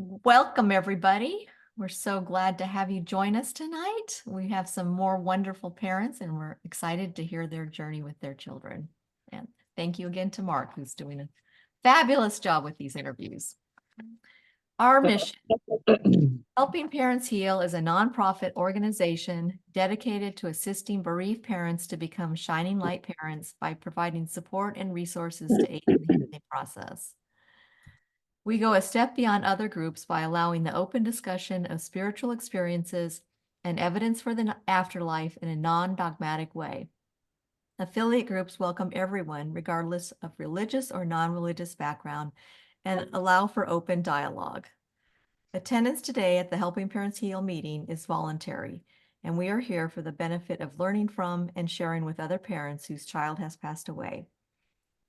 Welcome, everybody. We're so glad to have you join us tonight. We have some more wonderful parents, and we're excited to hear their journey with their children. And thank you again to Mark, who's doing a fabulous job with these interviews. Our mission, Helping Parents Heal, is a nonprofit organization dedicated to assisting bereaved parents to become shining light parents by providing support and resources to aid in the healing process. We go a step beyond other groups by allowing the open discussion of spiritual experiences and evidence for the afterlife in a non-dogmatic way. Affiliate groups welcome everyone, regardless of religious or non-religious background, and allow for open dialogue. Attendance today at the Helping Parents Heal meeting is voluntary, and we are here for the benefit of learning from and sharing with other parents whose child has passed away.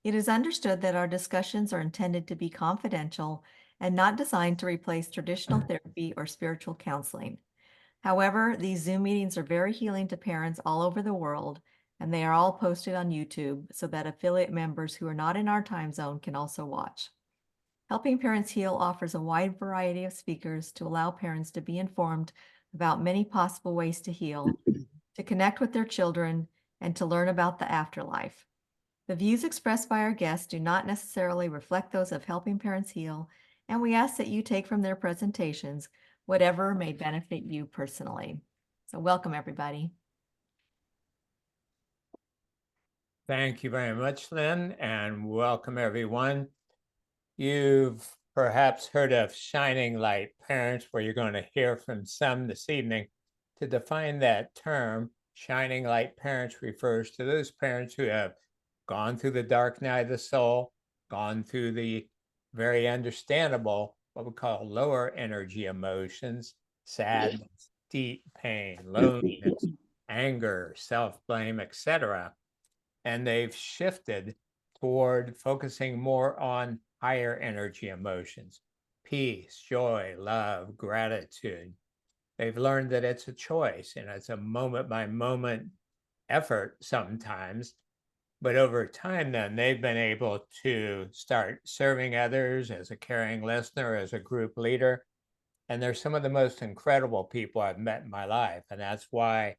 It is understood that our discussions are intended to be confidential and not designed to replace traditional therapy or spiritual counseling. However, these Zoom meetings are very healing to parents all over the world, and they are all posted on YouTube so that affiliate members who are not in our time zone can also watch. Helping Parents Heal offers a wide variety of speakers to allow parents to be informed about many possible ways to heal, to connect with their children, and to learn about the afterlife. The views expressed by our guests do not necessarily reflect those of Helping Parents Heal, and we ask that you take from their presentations whatever may benefit you personally. So welcome, everybody. Thank you very much, Lynn, and welcome everyone. You've perhaps heard of Shining Light Parents, where you're going to hear from some this evening. To define that term, Shining Light Parents refers to those parents who have gone through the dark night of the soul, gone through the very understandable, what we call lower energy emotions, sadness, deep pain, loneliness, anger, self-blame, etc. And they've shifted toward focusing more on higher energy emotions, peace, joy, love, gratitude. They've learned that it's a choice and it's a moment by moment effort sometimes. But over time, then they've been able to start serving others as a caring listener, as a group leader. And they're some of the most incredible people I've met in my life. And that's why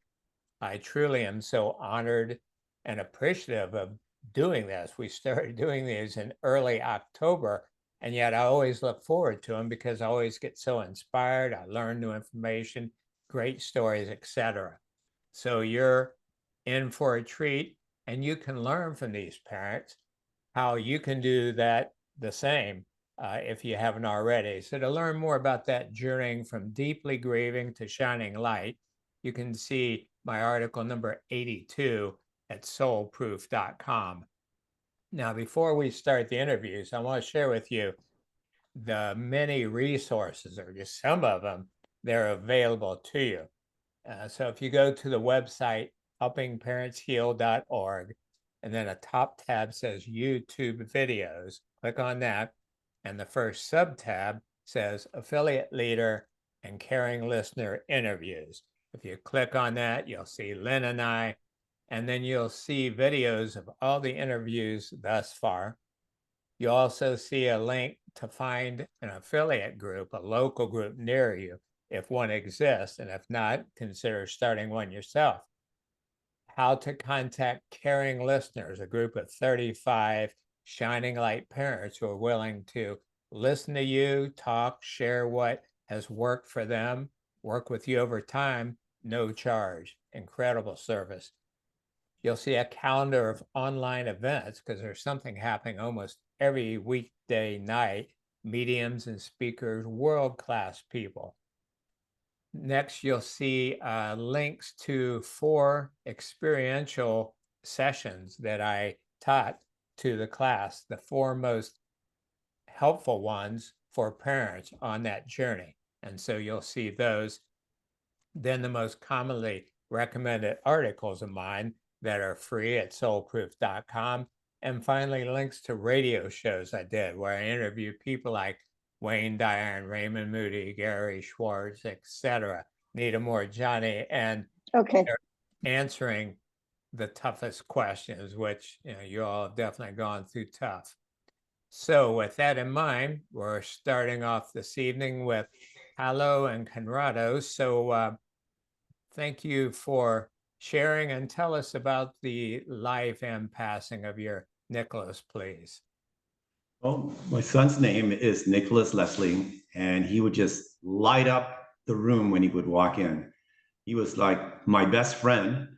I truly am so honored and appreciative of doing this. We started doing these in early October, and yet I always look forward to them because I always get so inspired. I learn new information, great stories, etc. So you're in for a treat, and you can learn from these parents how you can do that the same if you haven't already. So to learn more about that journeying from deeply grieving to shining light, you can see my article number 82 at soulproof.com. Now, before we start the interviews, I want to share with you the many resources, or just some of them, that are available to you. So if you go to the website, helpingparentsheal.org, and then a top tab says YouTube videos, click on that. And the first sub tab says affiliate leader and caring listener interviews. If you click on that, you'll see Lynn and I, and then you'll see videos of all the interviews thus far. You'll also see a link to find an affiliate group, a local group near you, if one exists, and if not, consider starting one yourself. How to contact caring listeners, a group of 35 shining light parents who are willing to listen to you, talk, share what has worked for them, work with you over time, no charge. Incredible service. You'll see a calendar of online events because there's something happening almost every weekday night, mediums and speakers, world-class people. Next, you'll see links to 4 experiential sessions that I taught to the class, the 4 most helpful ones for parents on that journey. And so you'll see those. Then the most commonly recommended articles of mine that are free at soulproof.com. And finally, links to radio shows I did where I interviewed people like Wayne Dyer, Raymond Moody, Gary Schwartz, etc., Nita Moorjani, and they're answering the toughest questions, which you all have definitely gone through tough. So with that in mind, we're starting off this evening with Paolo and Conrado. So thank you for sharing and tell us about the life and passing of your Nicholas, please. Well, my son's name is Nicholas Leslie, and he would just light up the room when he would walk in. He was like my best friend.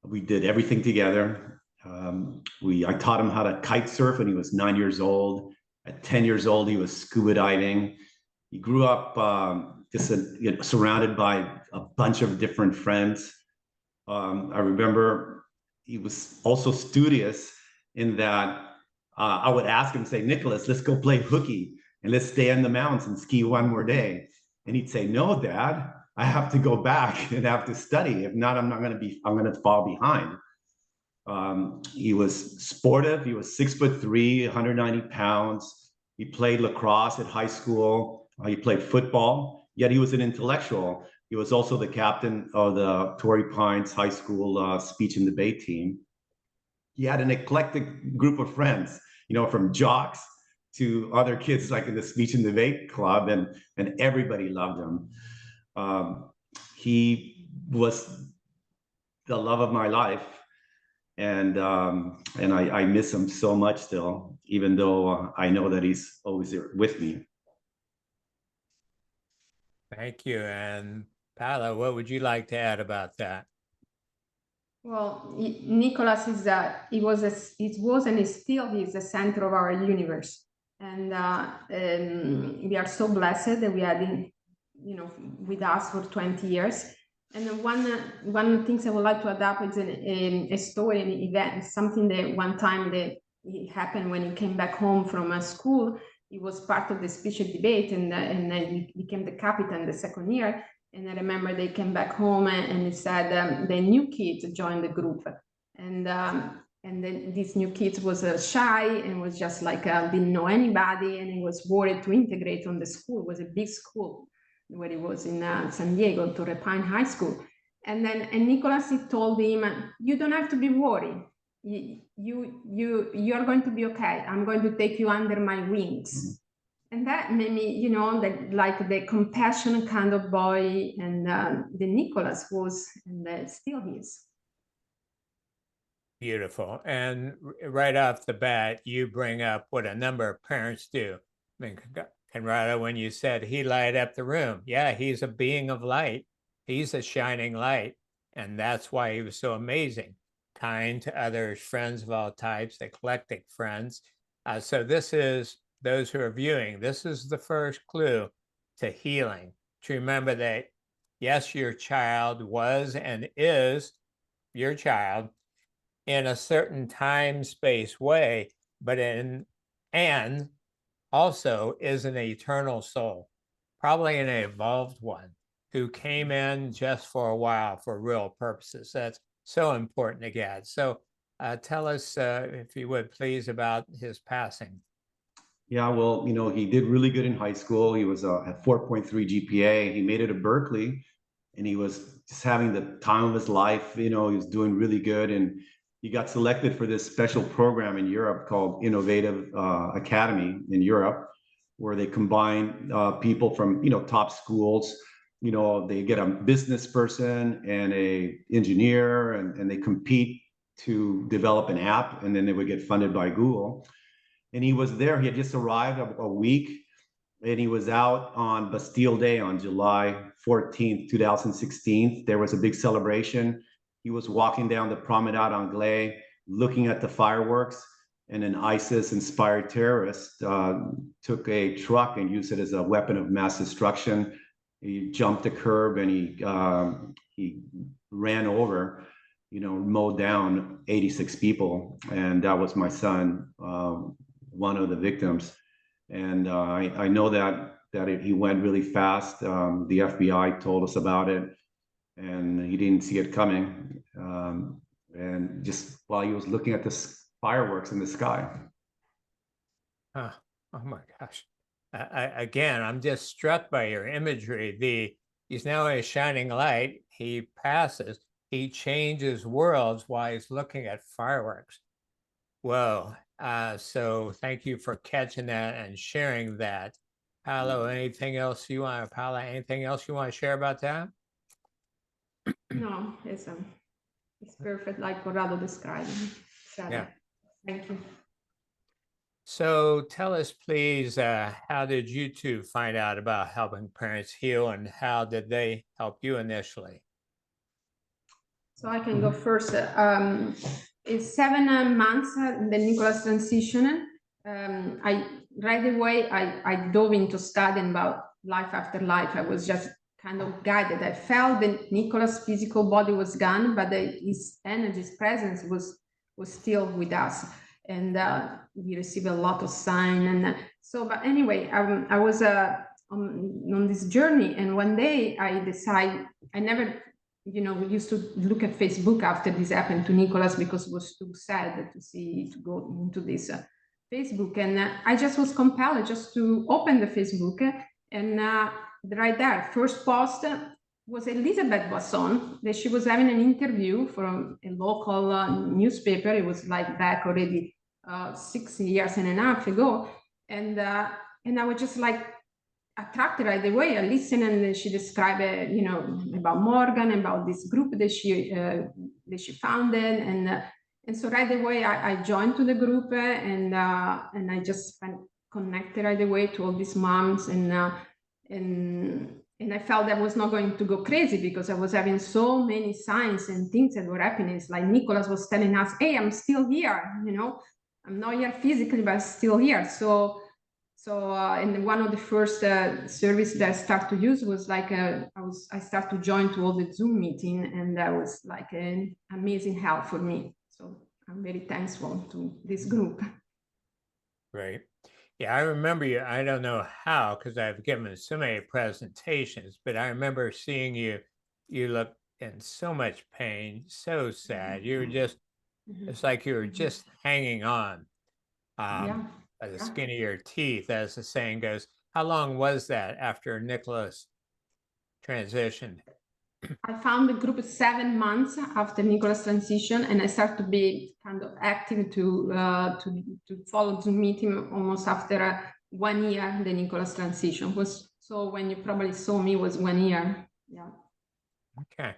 We did everything together. I taught him how to kite surf when he was 9 years old. At 10 years old, he was scuba diving. He grew up surrounded by a bunch of different friends. I remember he was also studious in that I would ask him, say, Nicholas, let's go play hooky and let's stay in the mountains and ski one more day. And he'd say, no, Dad, I have to go back and have to study. If not, I'm going to fall behind. He was sportive. He was 6'3", 190 pounds. He played lacrosse at high school. He played football, yet he was an intellectual. He was also the captain of the Torrey Pines High School speech and debate team. He had an eclectic group of friends, from jocks to other kids like in the speech and debate club, and everybody loved him. He was the love of my life, and I miss him so much still, even though I know that he's always there with me. Thank you. And Paolo, what would you like to add about that? Well, Nicholas he was and he still is the center of our universe, and we are so blessed that we had him, with us for 20 years. And one of the things I would like to adapt is a story, an event, something that one time that it happened when he came back home from school. He was part of the speech and debate, and he became the captain the second year. And I remember they came back home and he said the new kids joined the group, and then these new kids was shy and was just like didn't know anybody, and he was worried to integrate on the school. It was a big school where he was in San Diego, Torrey Pines High School. And Nicholas, he told him, you don't have to be worried. You are going to be okay. I'm going to take you under my wings. And that made me, like the compassionate kind of boy, and the Nicholas was, and still is. Beautiful. And right off the bat, you bring up what a number of parents do. I mean, Conrado, when you said he light up the room, yeah, he's a being of light. He's a shining light. And that's why he was so amazing. Kind to others, friends of all types, eclectic friends. So this is, those who are viewing, this is the first clue to healing. To remember that, yes, your child was and is your child in a certain time space way, but and also is an eternal soul, probably an evolved one who came in just for a while for real purposes. That's so important to get. So tell us, if you would please, about his passing. Yeah, well, he did really good in high school. He was at 4.3 GPA. He made it to Berkeley, and he was just having the time of his life. He was doing really good, and he got selected for this special program in Europe called Innovative Academy in Europe, where they combine people from top schools. They get a business person and a engineer, and they compete to develop an app, and then they would get funded by Google. And he was there. He had just arrived a week, and he was out on Bastille Day on July 14th, 2016. There was a big celebration. He was walking down the Promenade Anglais, looking at the fireworks, and an ISIS-inspired terrorist took a truck and used it as a weapon of mass destruction. He jumped the curb, and he ran over, mowed down 86 people, and that was my son, one of the victims. And I know that he went really fast. The FBI told us about it, and he didn't see it coming. And just while he was looking at the fireworks in the sky. Oh my gosh. Again, I'm just struck by your imagery. He's now a shining light. He passes. He changes worlds while he's looking at fireworks. Whoa. So thank you for catching that and sharing that. Paolo, anything else you want to share about that? No, it's perfect, like Corrado described. Yeah. Thank you. So tell us, please, how did you two find out about Helping Parents Heal, and how did they help you initially? So I can go first. It's 7 months the Nicholas transition. I right away I dove into studying about life after life. I was just kind of guided. I felt that Nicholas' physical body was gone, but his energy, his presence was still with us, and we received a lot of sign. And so, but anyway, I was on this journey, and one day I decided I never. We used to look at Facebook after this happened to Nicholas because it was too sad to go into this Facebook. And I just was compelled just to open the Facebook. And right there, first post was Elizabeth Boisson, that she was having an interview from a local newspaper. It was like back already 6 years and a half ago. And I was just like, attracted right away. I listened, and she described, about Morgan, about this group that she founded, and so right away I joined to the group, and I just connected right away to all these moms, and I felt I was not going to go crazy because I was having so many signs and things that were happening. It's like Nicholas was telling us, "Hey, I'm still here. I'm not here physically, but I'm still here." So and one of the first service that I started to use was like I started to join to all the Zoom meeting, and that was like an amazing help for me. So I'm very thankful to this group. Great. Yeah, I remember you. I don't know how, because I've given so many presentations, but I remember seeing you. You look in so much pain, so sad. You were just, it's like you were just hanging on. Yeah. By the skin of your teeth, as the saying goes. How long was that after Nicholas transitioned? I found the group 7 months after Nicholas' transition, and I started to be kind of active to follow Zoom meeting almost after 1 year. The Nicholas transition was, so when you probably saw me was 1 year. Yeah. Okay.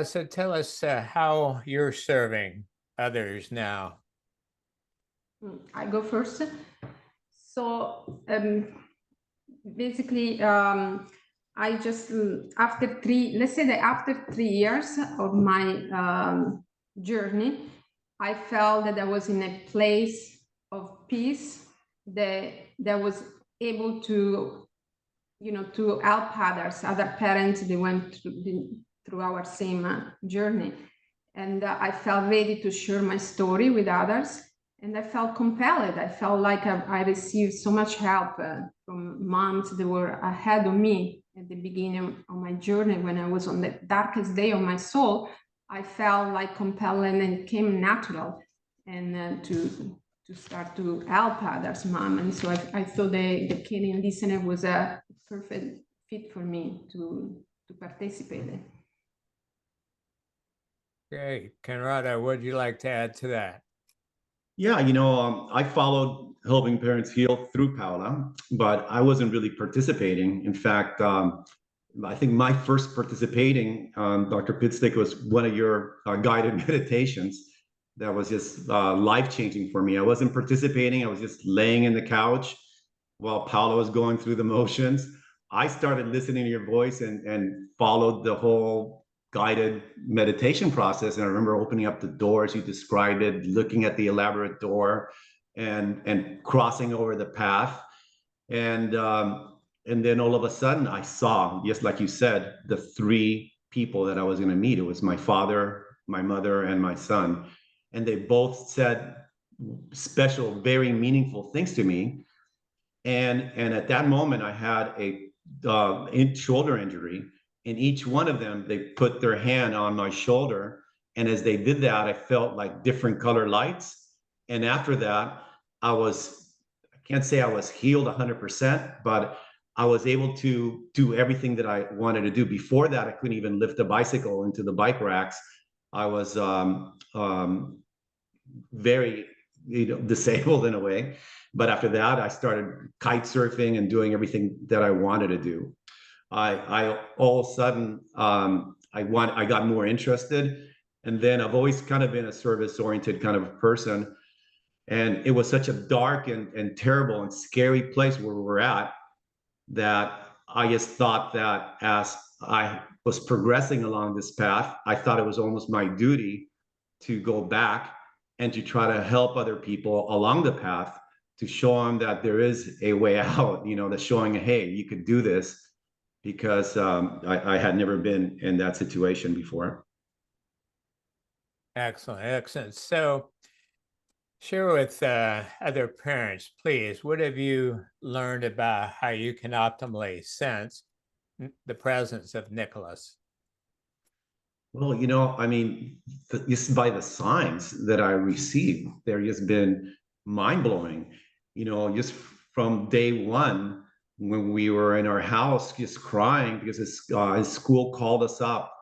So tell us how you're serving others now. I go first. So basically, I just after 3 years of my journey, I felt that I was in a place of peace that was able to, to help other parents. They went through our same journey, and I felt ready to share my story with others. And I felt compelled. I felt like I received so much help from moms that were ahead of me at the beginning of my journey. When I was on the darkest day of my soul, I felt like compelled, and it came natural, and to start to help others, mom. And so I thought the Kenyan listener was a perfect fit for me to participate in. Great. Conrado, what would you like to add to that? Yeah, I followed Helping Parents Heal through Paola, but I wasn't really participating. In fact, I think my first participating, Dr. Pitstick, was one of your guided meditations. That was just life-changing for me. I wasn't participating. I was just laying in the couch while Paola was going through the motions. I started listening to your voice and followed the whole guided meditation process. And I remember opening up the door as you described it, looking at the elaborate door and crossing over the path. And then all of a sudden I saw, just like you said, the 3 people that I was going to meet. It was my father, my mother, and my son. And they both said special, very meaningful things to me. And at that moment I had a shoulder injury. And each one of them, they put their hand on my shoulder. And as they did that, I felt like different color lights. And after that, I can't say I was healed 100%, but I was able to do everything that I wanted to do. Before that, I couldn't even lift a bicycle into the bike racks. I was very disabled in a way. But after that, I started kite surfing and doing everything that I wanted to do. I all of a sudden, I got more interested. And then I've always kind of been a service-oriented kind of person. And it was such a dark and terrible and scary place where we were at, that I just thought that as I was progressing along this path, I thought it was almost my duty to go back and to try to help other people along the path, to show them that there is a way out, that showing, hey, you could do this, because I had never been in that situation before. Excellent, excellent. So share with other parents, please, what have you learned about how you can optimally sense the presence of Nicholas? Well, I mean, just by the signs that I received, they're just been mind-blowing. Just from day one, when we were in our house just crying because his school called us up.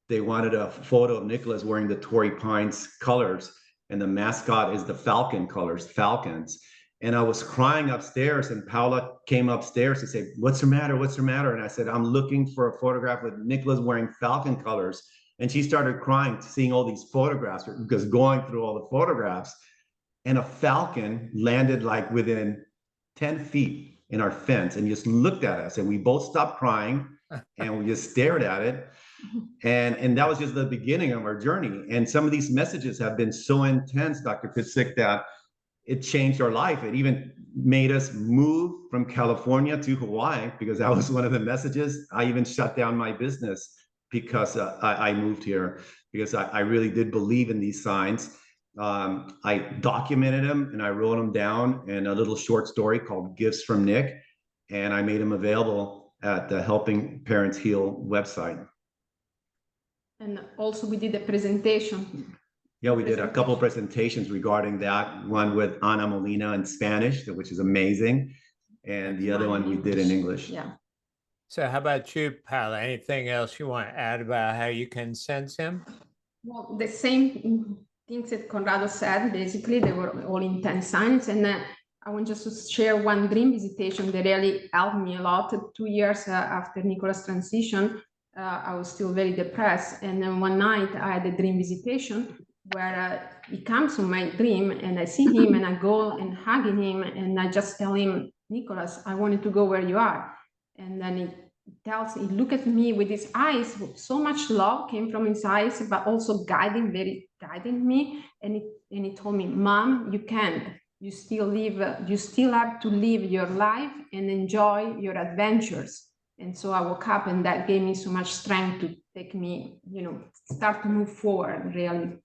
They wanted a photo of Nicholas wearing the Torrey Pines colors, and the mascot is the Falcon colors, Falcons. And I was crying upstairs, and Paula came upstairs to say, "What's the matter? What's the matter?" And I said, "I'm looking for a photograph with Nicholas wearing Falcon colors." And she started crying, seeing all these photographs, because going through all the photographs, and a falcon landed like within 10 feet in our fence and just looked at us. And we both stopped crying and we just stared at it. And that was just the beginning of our journey. And some of these messages have been so intense, Dr. Pitzik, that it changed our life. It even made us move from California to Hawaii, because that was one of the messages. I even shut down my business because I moved here, because I really did believe in these signs. I documented them and I wrote them down in a little short story called Gifts from Nick. And I made them available at the Helping Parents Heal website. And also we did a presentation. Yeah, we did a couple of presentations regarding that. One with Ana Molina in Spanish, which is amazing. And the other one we did in English. Yeah. So how about you, Paula? Anything else you want to add about how you can sense him? Well, the same things that Conrado said, basically, they were all intense signs. And I want just to share one dream visitation that really helped me a lot. 2 years after Nicholas' transition, I was still very depressed. And then one night I had a dream visitation where he comes to my dream, and I see him and I go and hugging him, and I just tell him, "Nicholas, I wanted to go where you are." And then he looked at me with his eyes, so much love came from his eyes, but also guiding me. And he told me, "Mom, you can't. You still have to live your life and enjoy your adventures." And so I woke up, and that gave me so much strength to take me, start to move forward, really.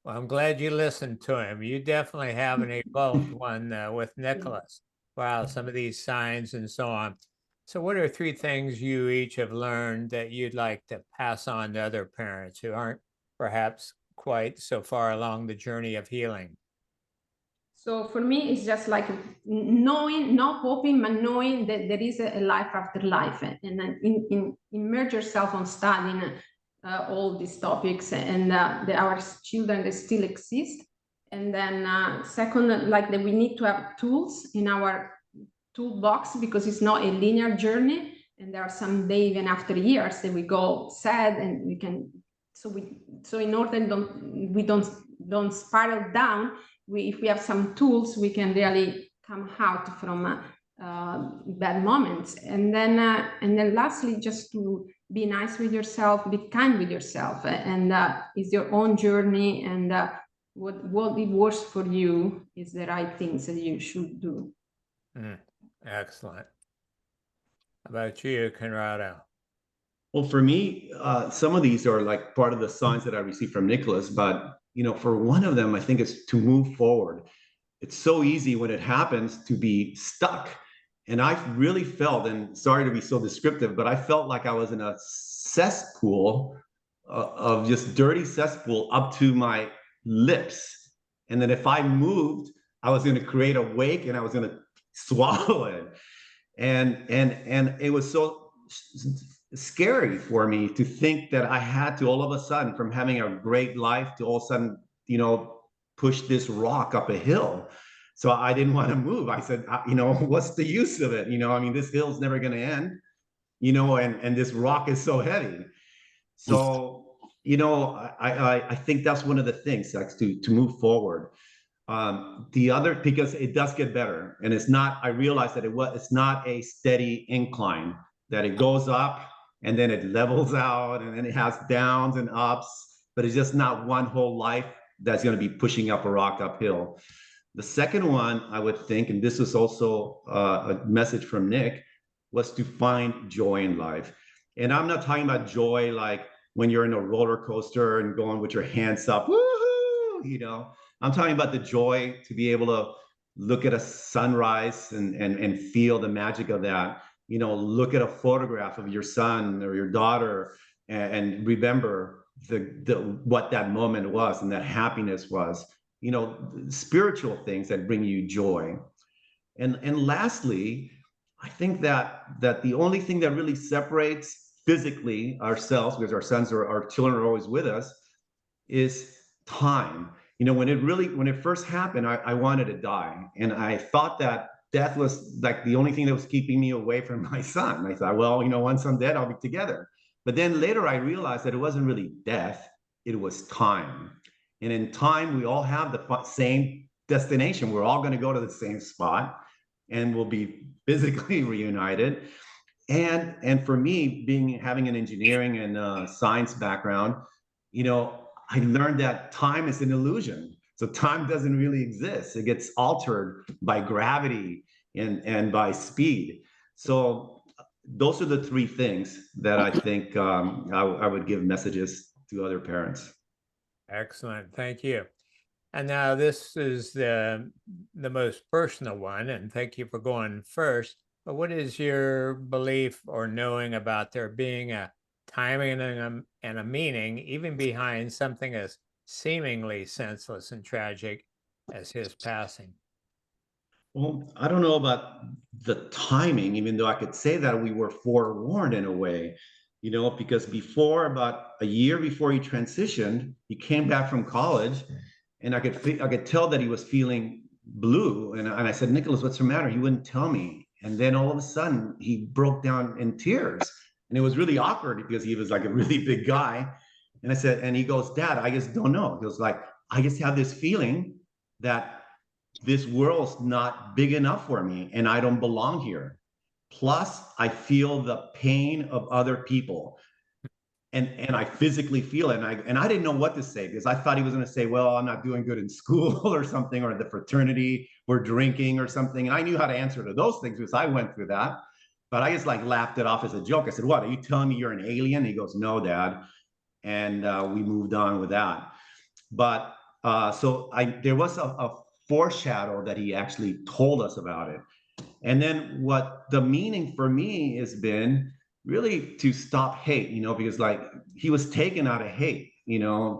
Well, I'm glad you listened to him. You definitely have an evolved one with Nicholas. Wow, some of these signs and so on. So what are 3 things you each have learned that you'd like to pass on to other parents who aren't perhaps quite so far along the journey of healing? So for me, it's just like knowing, not hoping, but knowing that there is a life after life, and then immerse yourself on studying all these topics, and that our children, they still exist. And then second, like that we need to have tools in our toolbox, because it's not a linear journey. And there are some days, even after years, that we go sad, and we can, so in order we don't spiral down, if we have some tools, we can really come out from bad moments. And then lastly, just to be nice with yourself, be kind with yourself, and it's your own journey, and what it works for you is the right things that you should do. Excellent. How about you, Conrado? Well, for me, some of these are like part of the signs that I received from Nicholas, but for one of them, I think it's to move forward. It's so easy when it happens to be stuck. And I really felt, and sorry to be so descriptive, but I felt like I was in a cesspool of just dirty cesspool up to my lips. And then if I moved, I was going to create a wake and I was going to swallow it. And it was so scary for me to think that I had to all of a sudden, from having a great life to all of a sudden, push this rock up a hill. So I didn't want to move. I said, what's the use of it? I mean, this hill's never going to end, and this rock is so heavy. So, I think that's one of the things, like, to move forward. The other, because it does get better, and I realized that it's not a steady incline, that it goes up and then it levels out and then it has downs and ups, but it's just not one whole life that's going to be pushing up a rock uphill. The second one, I would think, and this is also a message from Nick, was to find joy in life. And I'm not talking about joy like when you're in a roller coaster and going with your hands up, woohoo, I'm talking about the joy to be able to look at a sunrise and feel the magic of that. Look at a photograph of your son or your daughter and remember what that moment was and that happiness was. Spiritual things that bring you joy. And lastly, I think that the only thing that really separates physically ourselves, because our children are always with us, is time. When it first happened, I wanted to die. And I thought that death was like the only thing that was keeping me away from my son. I thought, well, once I'm dead, I'll be together. But then later I realized that it wasn't really death, it was time. And in time, we all have the same destination. We're all going to go to the same spot and we'll be physically reunited. And for me, having an engineering and science background, I learned that time is an illusion. So time doesn't really exist. It gets altered by gravity and by speed. So those are the three things that I think I would give messages to other parents. Excellent. Thank you. And now this is the most personal one, and thank you for going first. But what is your belief or knowing about there being a timing and a meaning even behind something as seemingly senseless and tragic as his passing? Well, I don't know about the timing, even though I could say that we were forewarned in a way, because about a year before he transitioned, he came back from college, and I could tell that he was feeling blue. And I said, Nicholas, what's the matter? He wouldn't tell me. And then all of a sudden he broke down in tears. And it was really awkward because he was like a really big guy. And I said, and he goes, Dad, I just don't know. He goes like, I just have this feeling that this world's not big enough for me and I don't belong here. Plus, I feel the pain of other people. And I physically feel it. And I didn't know what to say because I thought he was going to say, well, I'm not doing good in school or something, or the fraternity, we're drinking or something. And I knew how to answer to those things because I went through that. But I just like laughed it off as a joke. I said, what, are you telling me you're an alien? He goes, no, Dad. And we moved on with that. But there was a foreshadow that he actually told us about it. And then what the meaning for me has been really to stop hate, because like he was taken out of hate,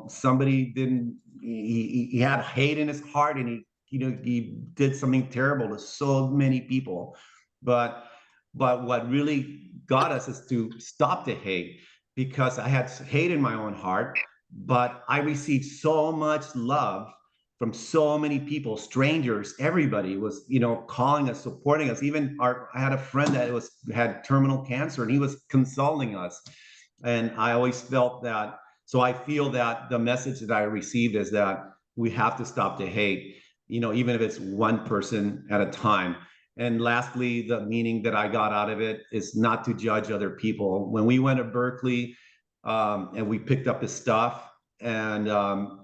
somebody he had hate in his heart and he did something terrible to so many people. But what really got us is to stop the hate, because I had hate in my own heart, but I received so much love from so many people, strangers, everybody was, calling us, supporting us. Even I had a friend that had terminal cancer and he was consoling us. And I always felt that. So I feel that the message that I received is that we have to stop the hate, even if it's one person at a time. And lastly, the meaning that I got out of it is not to judge other people. When we went to Berkeley and we picked up his stuff, and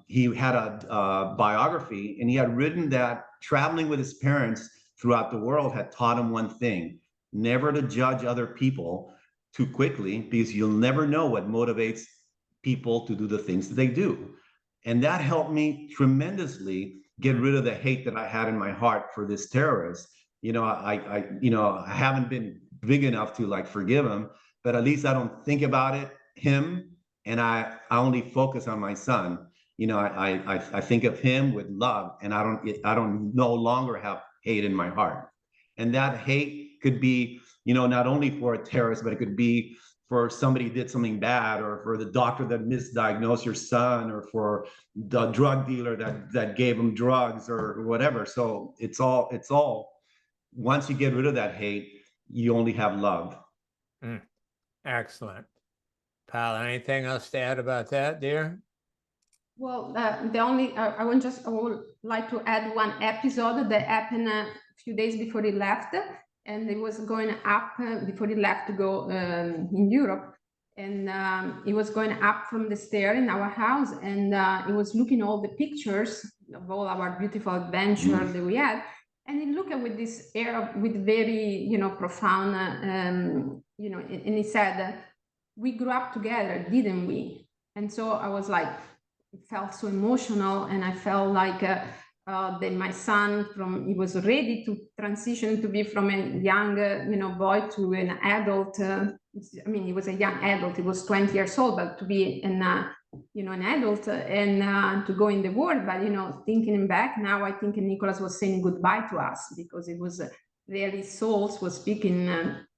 he had a biography, and he had written that traveling with his parents throughout the world had taught him one thing: never to judge other people too quickly, because you'll never know what motivates people to do the things that they do. And that helped me tremendously get rid of the hate that I had in my heart for this terrorist. I haven't been big enough to like forgive him, but at least I don't think about him. And I only focus on my son. I think of him with love, and I don't no longer have hate in my heart. And that hate could be, not only for a terrorist, but it could be for somebody did something bad, or for the doctor that misdiagnosed your son, or for the drug dealer that gave him drugs or whatever. So it's all once you get rid of that hate, you only have love. Excellent. Pal, anything else to add about that, dear? Well, the only I would like to add one episode that happened a few days before he left, and it was going up before he left to go in Europe, and he was going up from the stair in our house, and he was looking all the pictures of all our beautiful adventures that we had, and he looked at with this air with very profound and he said, "We grew up together, didn't we?" And so I was like, felt so emotional, and I felt like that my son he was ready to transition to be from a young boy to an adult. I mean, he was a young adult. He was 20 years old, but to be an adult and to go in the world. But thinking back now, I think Nicholas was saying goodbye to us, because it was really souls was speaking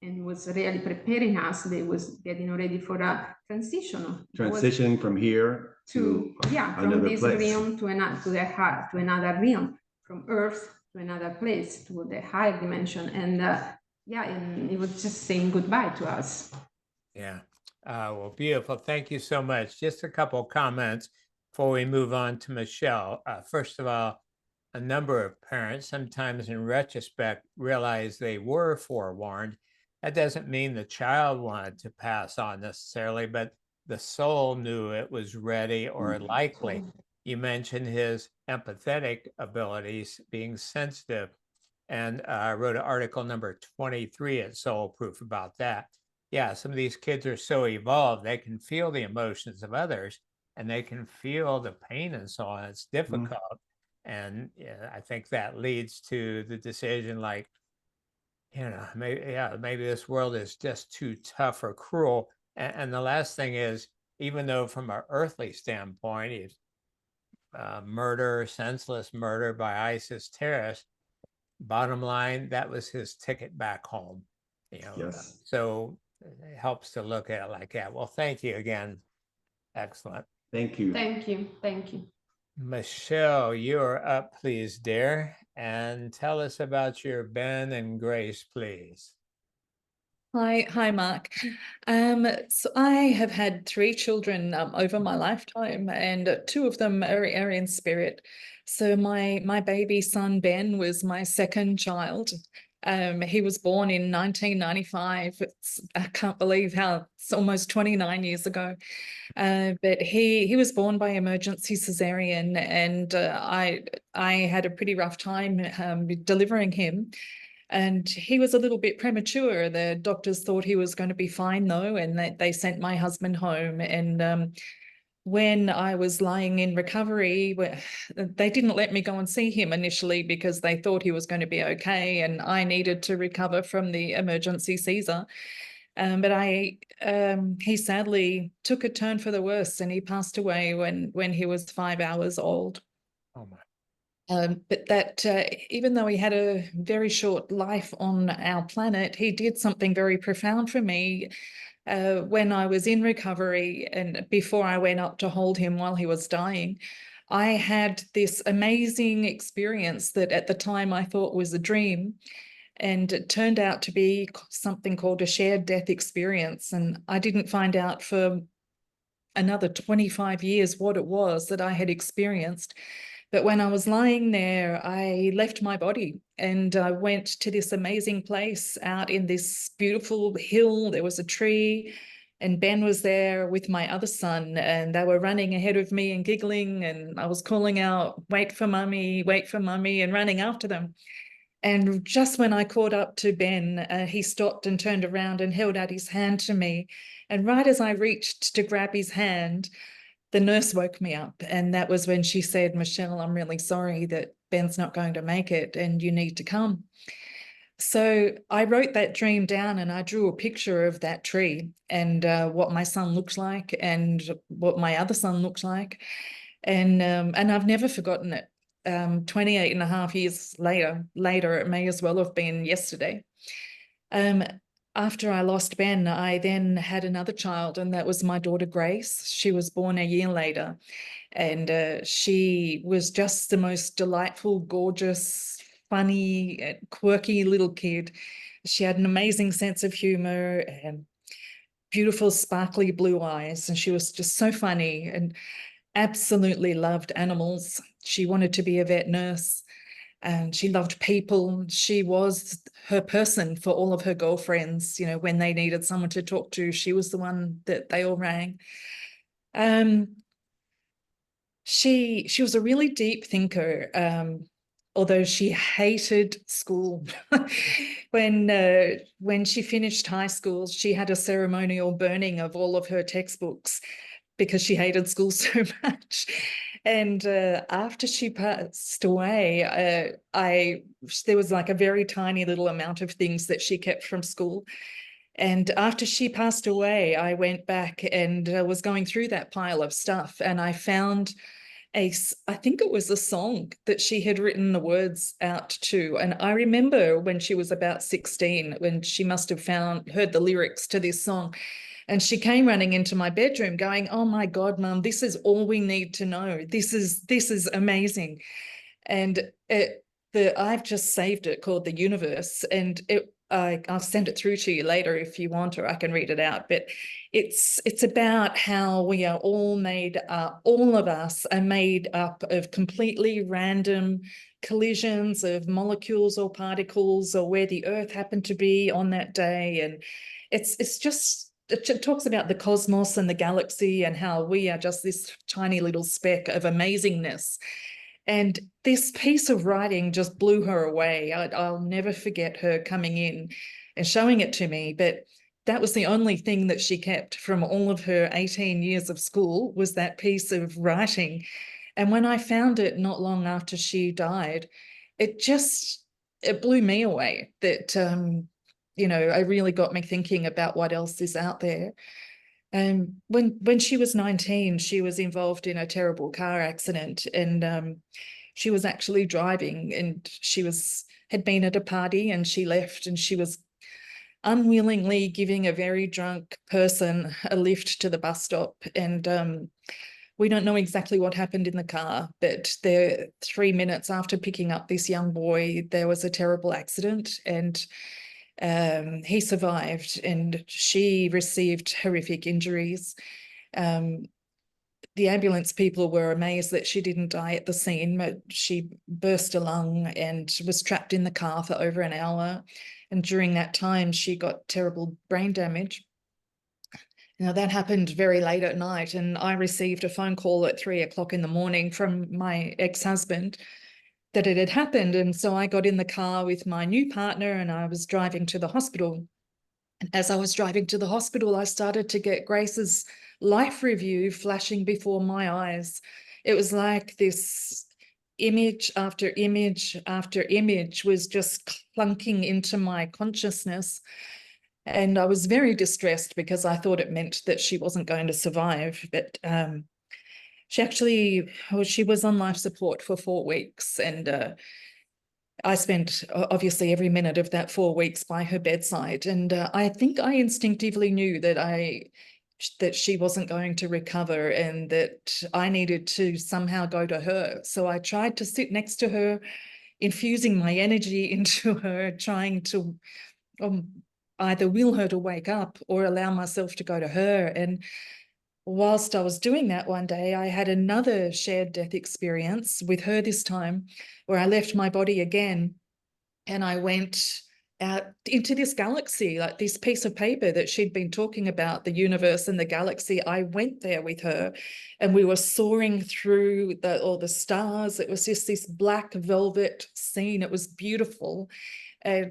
and was really preparing us. They was getting ready for a transitioning from here to from this place. realm to another realm, from Earth to another place, to the higher dimension. And and it was just saying goodbye to us. Yeah. Well, beautiful. Thank you so much. Just a couple of comments before we move on to Michelle. First of all, a number of parents, sometimes in retrospect, realize they were forewarned. That doesn't mean the child wanted to pass on necessarily, but the soul knew it was ready or likely. You mentioned his empathetic abilities, being sensitive, and I wrote an article number 23 at Soul Proof about that. Yeah, some of these kids are so evolved, they can feel the emotions of others, and they can feel the pain and so on. It's difficult. And I think that leads to the decision, like, maybe this world is just too tough or cruel. And the last thing is, even though from an earthly standpoint, it's senseless murder by ISIS terrorists, bottom line, that was his ticket back home. Yes. So it helps to look at it like that. Well, thank you again. Excellent. Thank you. Thank you. Thank you. Michelle, you're up, please, dear, and tell us about your Ben and Grace, please. Hi, Mark. So I have had 3 children over my lifetime, and 2 of them are in spirit. So my baby son Ben was my second child. He was born in 1995. I can't believe how it's almost 29 years ago. But he was born by emergency cesarean, and I had a pretty rough time delivering him. And he was a little bit premature. The doctors thought he was going to be fine, though, and they sent my husband home. And when I was lying in recovery, they didn't let me go and see him initially because they thought he was going to be okay, and I needed to recover from the emergency Caesar. But he sadly took a turn for the worse, and he passed away when he was 5 hours old. Oh my. But that even though he had a very short life on our planet, he did something very profound for me when I was in recovery and before I went up to hold him while he was dying. I had this amazing experience that at the time I thought was a dream, and it turned out to be something called a shared death experience. And I didn't find out for another 25 years what it was that I had experienced. But when I was lying there, I left my body and I went to this amazing place out in this beautiful hill. There was a tree, and Ben was there with my other son, and they were running ahead of me and giggling, and I was calling out, wait for mummy, and running after them. And just when I caught up to Ben, he stopped and turned around and held out his hand to me. And right as I reached to grab his hand, the nurse woke me up, and that was when she said, Michelle, I'm really sorry that Ben's not going to make it and you need to come. So I wrote that dream down, and I drew a picture of that tree and what my son looked like and what my other son looked like. And I've never forgotten it. 28 and a half years later, it may as well have been yesterday. after I lost Ben, I then had another child, and that was my daughter Grace. She was born a year later, and she was just the most delightful, gorgeous, funny, quirky little kid. She had an amazing sense of humor and beautiful, sparkly blue eyes, and she was just so funny and absolutely loved animals. She wanted to be a vet nurse, and she loved people. She was her person for all of her girlfriends. You know, when they needed someone to talk to, she was the one that they all rang. She was a really deep thinker, although she hated school. When she finished high school, she had a ceremonial burning of all of her textbooks because she hated school so much. And after she passed away, there was like a very tiny little amount of things that she kept from school. And after she passed away, I went back and was going through that pile of stuff, and I found I think it was a song that she had written the words out to. And I remember when she was about 16, when she must have heard the lyrics to this song. And she came running into my bedroom going, "Oh my God, Mum, this is all we need to know. This is amazing." And I've just saved it, called The Universe. And I'll send it through to you later if you want, or I can read it out. But it's about how we are all made up, all of us are made up of completely random collisions of molecules or particles, or where the Earth happened to be on that day. And it talks about the cosmos and the galaxy, and how we are just this tiny little speck of amazingness. And this piece of writing just blew her away. I'll never forget her coming in and showing it to me. But that was the only thing that she kept from all of her 18 years of school, was that piece of writing. And when I found it not long after she died, it blew me away. That, it really got me thinking about what else is out there. And when she was 19, she was involved in a terrible car accident, and she was actually driving, and she had been at a party, and she left, and she was unwillingly giving a very drunk person a lift to the bus stop. And we don't know exactly what happened in the car, but 3 minutes after picking up this young boy, there was a terrible accident, and he survived, and she received horrific injuries. The ambulance people were amazed that she didn't die at the scene, but she burst a lung and was trapped in the car for over an hour. And during that time, she got terrible brain damage. Now, that happened very late at night, and I received a phone call at 3 o'clock in the morning from my ex-husband that it had happened. And so I got in the car with my new partner, and I was driving to the hospital. And as I was driving to the hospital, I started to get Grace's life review flashing before my eyes. It was like this image after image after image was just clunking into my consciousness. And I was very distressed because I thought it meant that she wasn't going to survive. But she was on life support for 4 weeks, and I spent obviously every minute of that 4 weeks by her bedside. And I think I instinctively knew that she wasn't going to recover, and that I needed to somehow go to her. So I tried to sit next to her, infusing my energy into her, trying to either will her to wake up or allow myself to go to her. And whilst I was doing that, one day I had another shared death experience with her, this time where I left my body again, and I went out into this galaxy, like this piece of paper that she'd been talking about, the universe and the galaxy. I went there with her, and we were soaring through all the stars. It was just this black velvet scene. It was beautiful.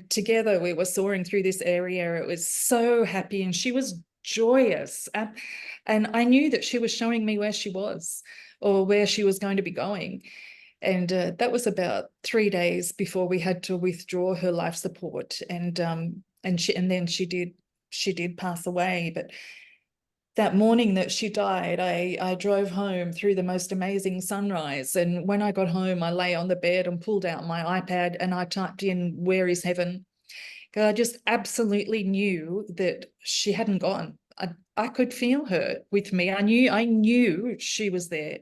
Together we were soaring through this area. It was so happy, and she was joyous. And I knew that she was showing me where she was, or where she was going to be going. And that was about 3 days before we had to withdraw her life support. And then she did pass away. But that morning that she died, I drove home through the most amazing sunrise. And when I got home, I lay on the bed and pulled out my iPad, and I typed in, "Where is heaven?" 'Cause I just absolutely knew that she hadn't gone. I could feel her with me. I knew she was there.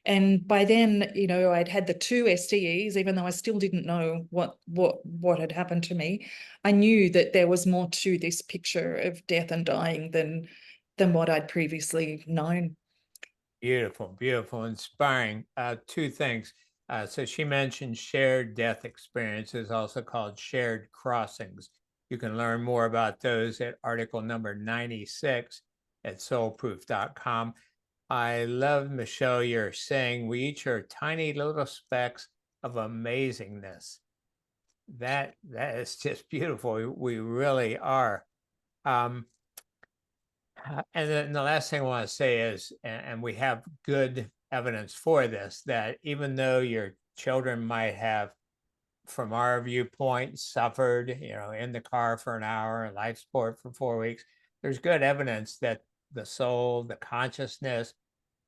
And by then, you know, I'd had the 2 STEs, even though I still didn't know what had happened to me. I knew that there was more to this picture of death and dying than what I'd previously known. Beautiful, beautiful, inspiring. 2 things. So she mentioned shared death experiences, also called shared crossings. You can learn more about those at article number 96 at soulproof.com. I love, Michelle, you're saying we each are tiny little specks of amazingness. That is just beautiful. We really are. And then the last thing I want to say is, and we have good evidence for this, that even though your children might have, from our viewpoint, suffered, you know, in the car for an hour, life support for 4 weeks, there's good evidence that the soul, the consciousness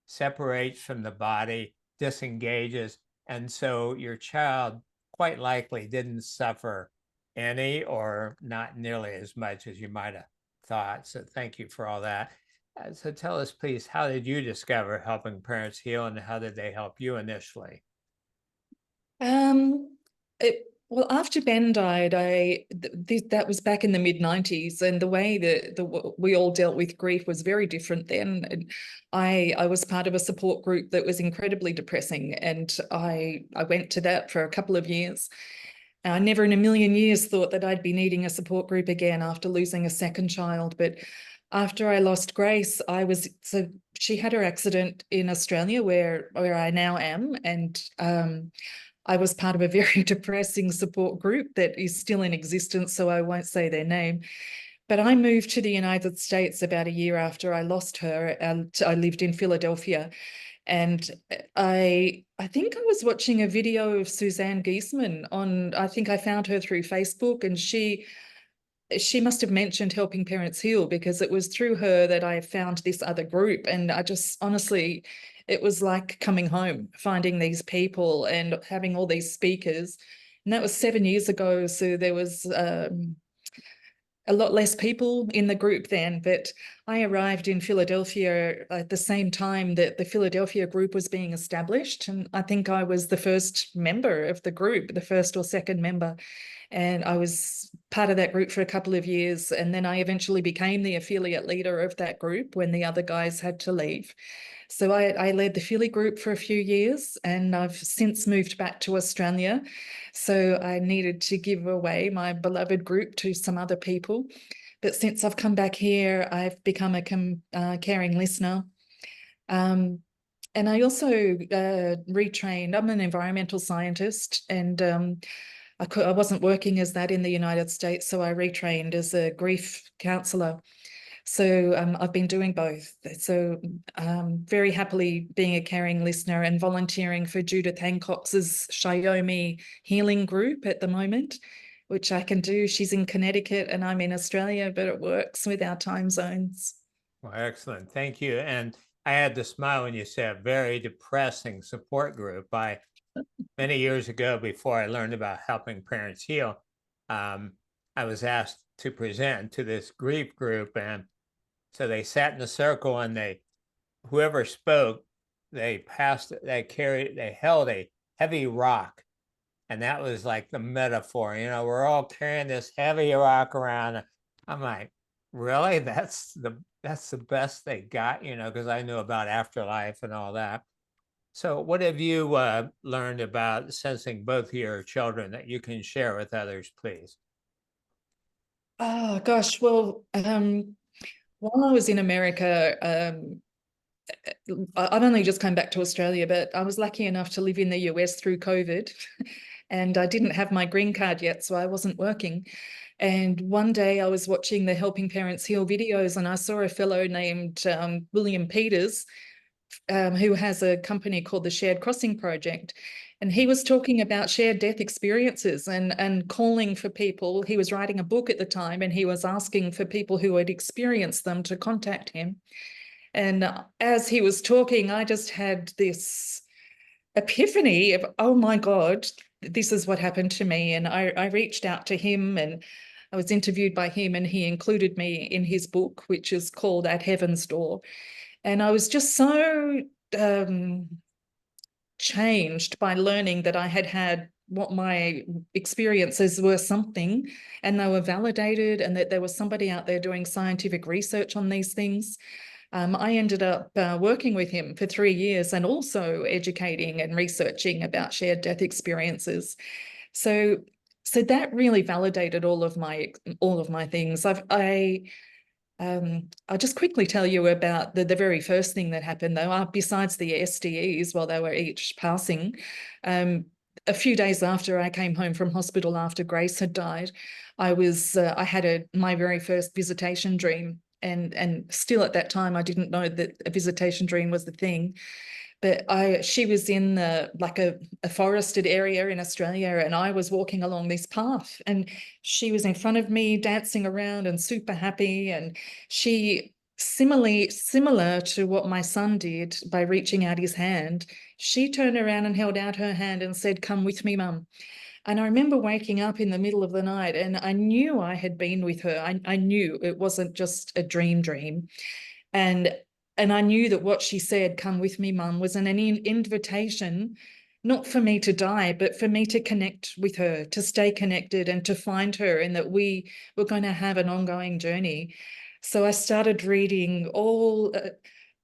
separates from the body, disengages. And so your child quite likely didn't suffer any or not nearly as much as you might have thought. So thank you for all that. So tell us, please, how did you discover Helping Parents Heal, and how did they help you initially? Well, after Ben died, that was back in the mid-90s, and the way that we all dealt with grief was very different then. And I was part of a support group that was incredibly depressing, and I went to that for a couple of years. I never in a million years thought that I'd be needing a support group again after losing a second child. But after I lost Grace, so she had her accident in Australia where I now am, and I was part of a very depressing support group that is still in existence, so I won't say their name. But I moved to the United States about a year after I lost her, and I lived in Philadelphia. And I think I was watching a video of Suzanne Giesemann on, I think I found her through Facebook, and she must have mentioned Helping Parents Heal, because it was through her that I found this other group. And I just honestly, it was like coming home, finding these people and having all these speakers. And that was 7 years ago. So there was a lot less people in the group then, but I arrived in Philadelphia at the same time that the Philadelphia group was being established. And I think I was the first member of the group, the first or second member. And I was part of that group for a couple of years. And then I eventually became the affiliate leader of that group when the other guys had to leave. So I led the Philly group for a few years, and I've since moved back to Australia. So I needed to give away my beloved group to some other people. But since I've come back here, I've become a caring listener. And I also retrained. I'm an environmental scientist, and I wasn't working as that in the United States, so I retrained as a grief counsellor. So I've been doing both. So very happily being a caring listener and volunteering for Judith Hancock's Shiomi Healing Group at the moment, which I can do. She's in Connecticut and I'm in Australia, but it works with our time zones. Well, excellent. Thank you. And I had to smile when you said very depressing support group. Many years ago, before I learned about Helping Parents Heal, I was asked to present to this grief group, and so they sat in a circle, and whoever spoke, they held a heavy rock, and that was like the metaphor. You know, we're all carrying this heavy rock around. I'm like, really? That's the best they got, you know, because I knew about afterlife and all that. So what have you learned about sensing both your children that you can share with others, please? Oh, gosh. Well, while I was in America, I've only just come back to Australia, but I was lucky enough to live in the US through COVID. And I didn't have my green card yet, so I wasn't working. And one day I was watching the Helping Parents Heal videos, and I saw a fellow named William Peters, who has a company called the Shared Crossing Project. And he was talking about shared death experiences and calling for people. He was writing a book at the time, and he was asking for people who had experienced them to contact him. And as he was talking, I just had this epiphany of, oh my God, this is what happened to me. And I reached out to him, and I was interviewed by him, and he included me in his book, which is called At Heaven's Door. And I was just so changed by learning that I had had what my experiences were something, and they were validated, and that there was somebody out there doing scientific research on these things. I ended up working with him for 3 years and also educating and researching about shared death experiences. So that really validated all of my things. I'll just quickly tell you about the very first thing that happened, though. Besides the SDEs, while they were each passing, a few days after I came home from hospital after Grace had died, I had my very first visitation dream, and still at that time I didn't know that a visitation dream was the thing. But she was in like a forested area in Australia, and I was walking along this path, and she was in front of me dancing around and super happy. And she, similar to what my son did by reaching out his hand, she turned around and held out her hand and said, "Come with me, Mum." And I remember waking up in the middle of the night, and I knew I had been with her. I knew it wasn't just a dream. And I knew that what she said, "Come with me, Mum," was an invitation, not for me to die, but for me to connect with her, to stay connected and to find her, and that we were going to have an ongoing journey. So I started reading all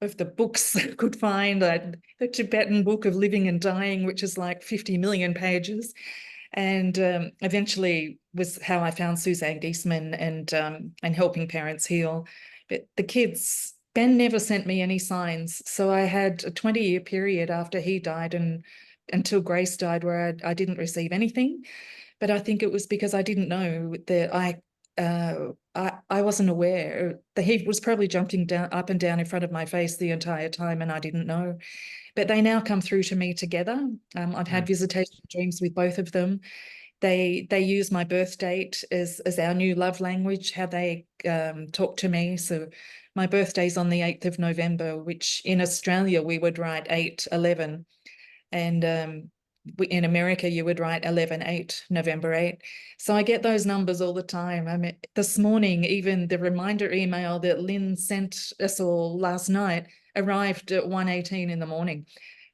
of the books I could find, the Tibetan Book of Living and Dying, which is like 50 million pages. And eventually was how I found Suzanne Giesemann and Helping Parents Heal. But the kids, Ben never sent me any signs. So I had a 20-year period after he died and until Grace died where I didn't receive anything. But I think it was because I didn't know that I wasn't aware. The heat was probably jumping up and down in front of my face the entire time, and I didn't know. But they now come through to me together. I've had visitation dreams with both of them. They use my birth date as our new love language, how they talk to me. So my birthday's on the 8th of November, which in Australia we would write 8/11. And in America, you would write 11/8, November 8. So I get those numbers all the time. I mean, this morning, even the reminder email that Lynn sent us all last night arrived at 1:18 in the morning.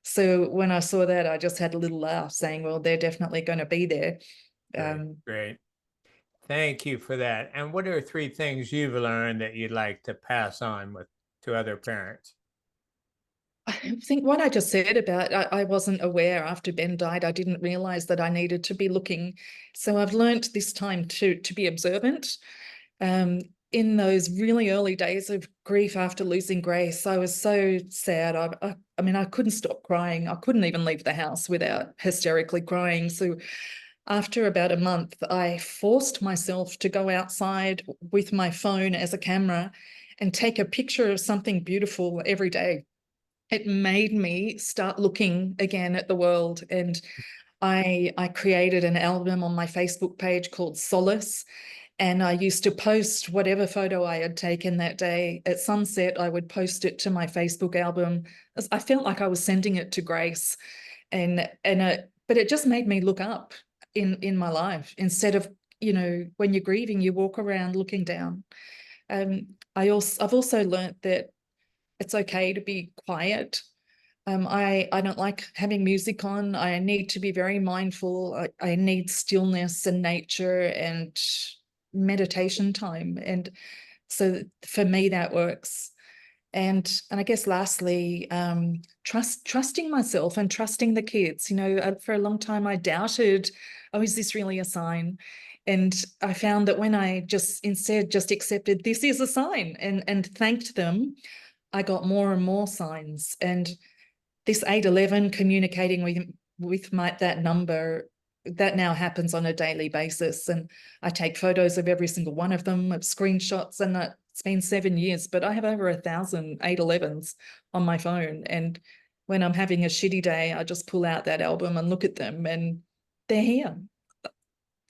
So when I saw that, I just had a little laugh saying, well, they're definitely going to be there. Great. Thank you for that. And what are 3 things you've learned that you'd like to pass on to other parents? I think what I just said about I wasn't aware after Ben died. I didn't realize that I needed to be looking. So I've learned this time to be observant. In those really early days of grief after losing Grace, I was so sad. I mean, I couldn't stop crying. I couldn't even leave the house without hysterically crying. So after about a month, I forced myself to go outside with my phone as a camera and take a picture of something beautiful every day. It made me start looking again at the world. And I created an album on my Facebook page called Solace. And I used to post whatever photo I had taken that day. At sunset, I would post it to my Facebook album. I felt like I was sending it to Grace. But it just made me look up in my life instead of, when you're grieving, you walk around looking down. I've also learned that it's okay to be quiet. I don't like having music on. I need to be very mindful. I need stillness and nature and meditation time. And so for me, that works. And I guess lastly, trusting myself and trusting the kids. For a long time, I doubted, oh, is this really a sign? And I found that when I instead accepted this is a sign and thanked them, I got more and more signs. And this 8/11 communicating with that number, that now happens on a daily basis. And I take photos of every single one of them, of screenshots, and it's been 7 years, but I have over 1,000 8/11s on my phone. And when I'm having a shitty day, I just pull out that album and look at them, and they're here.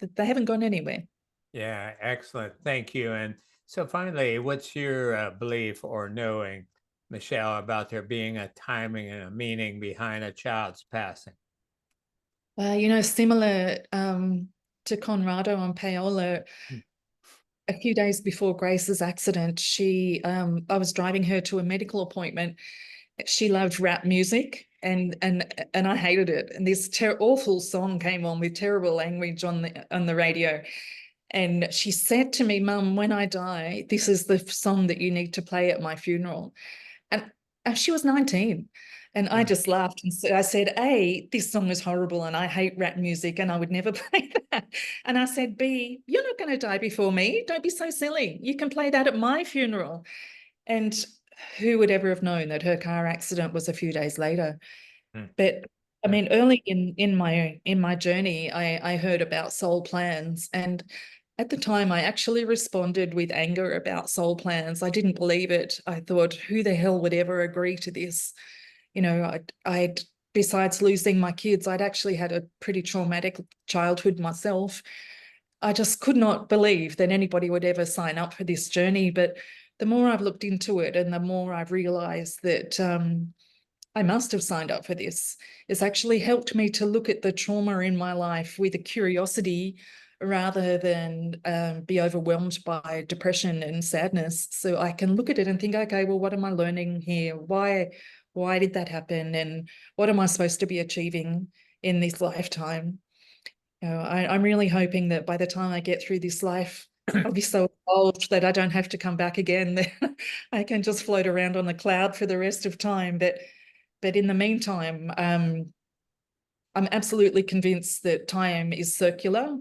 They haven't gone anywhere. Yeah, excellent. Thank you. And so finally, what's your belief or knowing, Michelle, about there being a timing and a meaning behind a child's passing? Similar to Conrado and Paola, a few days before Grace's accident, I was driving her to a medical appointment. She loved rap music, and I hated it. And this awful song came on with terrible language on the radio. And she said to me, "Mum, when I die, this is the song that you need to play at my funeral." And she was 19. And I just laughed and I said, A, this song is horrible and I hate rap music and I would never play that. And I said, B, you're not going to die before me. Don't be so silly. You can play that at my funeral. And who would ever have known that her car accident was a few days later? But I mean, early in my journey, I heard about soul plans, and at the time I actually responded with anger about soul plans. I didn't believe it. I thought, who the hell would ever agree to this? You know, I'd besides losing my kids, I'd actually had a pretty traumatic childhood myself. I just could not believe that anybody would ever sign up for this journey. But the more I've looked into it and the more I've realized that I must have signed up for this, it's actually helped me to look at the trauma in my life with a curiosity rather than be overwhelmed by depression and sadness. So I can look at it and think, okay, well, what am I learning here? Why did that happen? And what am I supposed to be achieving in this lifetime? You know, I'm really hoping that by the time I get through this life, I'll be so old that I don't have to come back again. I can just float around on the cloud for the rest of time. But in the meantime, I'm absolutely convinced that time is circular.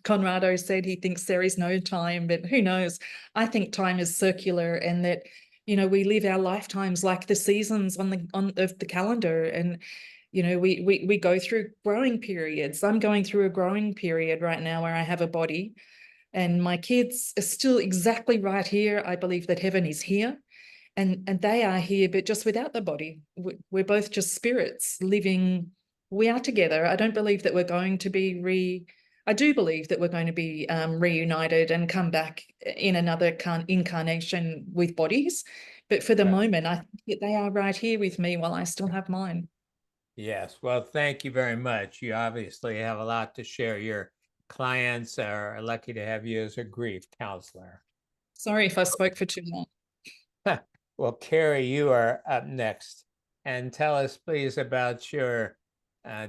Conrado said he thinks there is no time, but who knows? I think time is circular, and that, you know, we live our lifetimes like the seasons on the calendar, and you know, we go through growing periods. I'm going through a growing period right now where I have a body, and my kids are still exactly right here. I believe that heaven is here. And they are here, but just without the body. We're both just spirits living. We are together. I don't believe that we're going to be I do believe that we're going to be reunited and come back in another incarnation with bodies. But for the moment, I think they are right here with me while I still have mine. Yes, well, thank you very much. You obviously have a lot to share. Your clients are lucky to have you as a grief counselor. Sorry if I spoke for too long. Well, Carrie, you are up next. And tell us, please, about your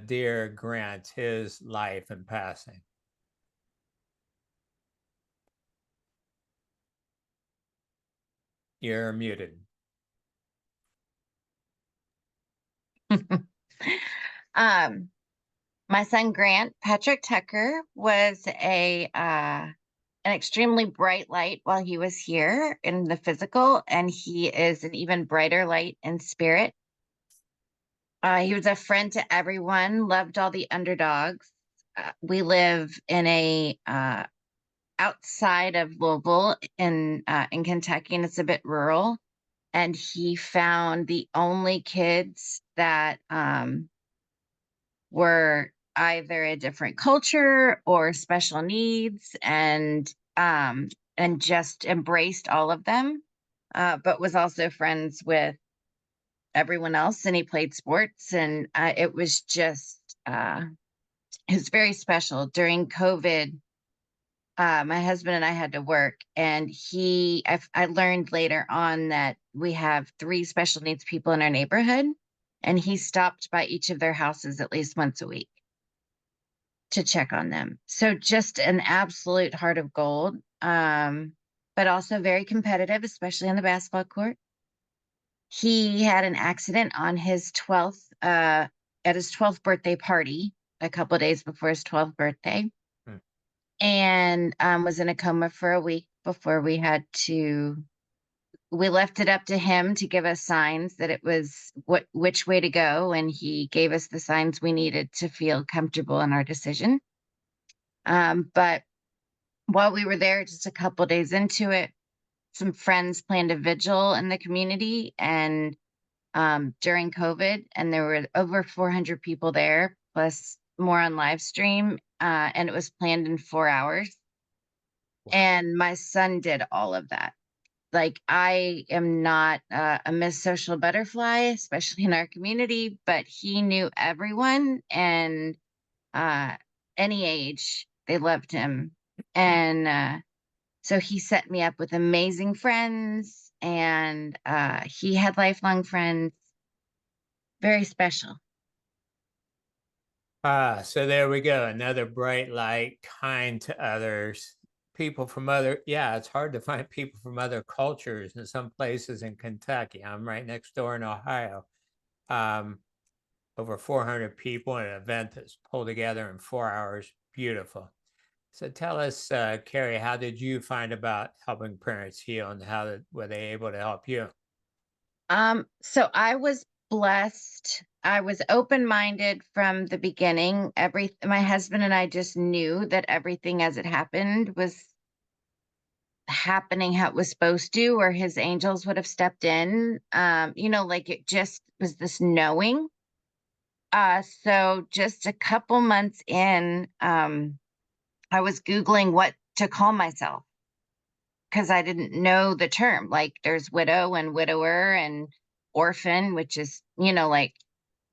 dear Grant, his life and passing. You're muted. My son Grant Patrick Tucker was an extremely bright light while he was here in the physical, and he is an even brighter light in spirit. He was a friend to everyone, loved all the underdogs. We live in a outside of Louisville in Kentucky, and it's a bit rural. And he found the only kids that were either a different culture or special needs, and just embraced all of them, but was also friends with everyone else. And he played sports, and it was just it was very special. During COVID, my husband and I had to work, and I learned later on that we have 3 special needs people in our neighborhood, and he stopped by each of their houses at least once a week to check on them. So just an absolute heart of gold, but also very competitive, especially on the basketball court. He had an accident on his 12th, at his 12th birthday party, a couple of days before his 12th birthday, and was in a coma for a week before we left it up to him to give us signs that it was which way to go, and he gave us the signs we needed to feel comfortable in our decision. But while we were there, just a couple of days into it, some friends planned a vigil in the community, and during COVID, and there were over 400 people there, plus more on live stream, and it was planned in 4 hours. Wow. And my son did all of that. Like, I am not a Miss Social Butterfly, especially in our community, but he knew everyone, and any age, they loved him. And So he set me up with amazing friends, and he had lifelong friends. Very special. So there we go. Another bright light, kind to others, people from other, yeah, it's hard to find people from other cultures in some places in Kentucky. I'm right next door in Ohio. Um, Over 400 people in an event that's pulled together in 4 hours. Beautiful. So tell us, Carrie, how did you find about helping parents heal, and were they able to help you? So I was blessed. I was open-minded from the beginning. My husband and I just knew that everything as it happened was happening how it was supposed to, or his angels would have stepped in. Like it just was this knowing. So just a couple months in, I was Googling what to call myself because I didn't know the term. Like there's widow and widower and orphan, which is, like,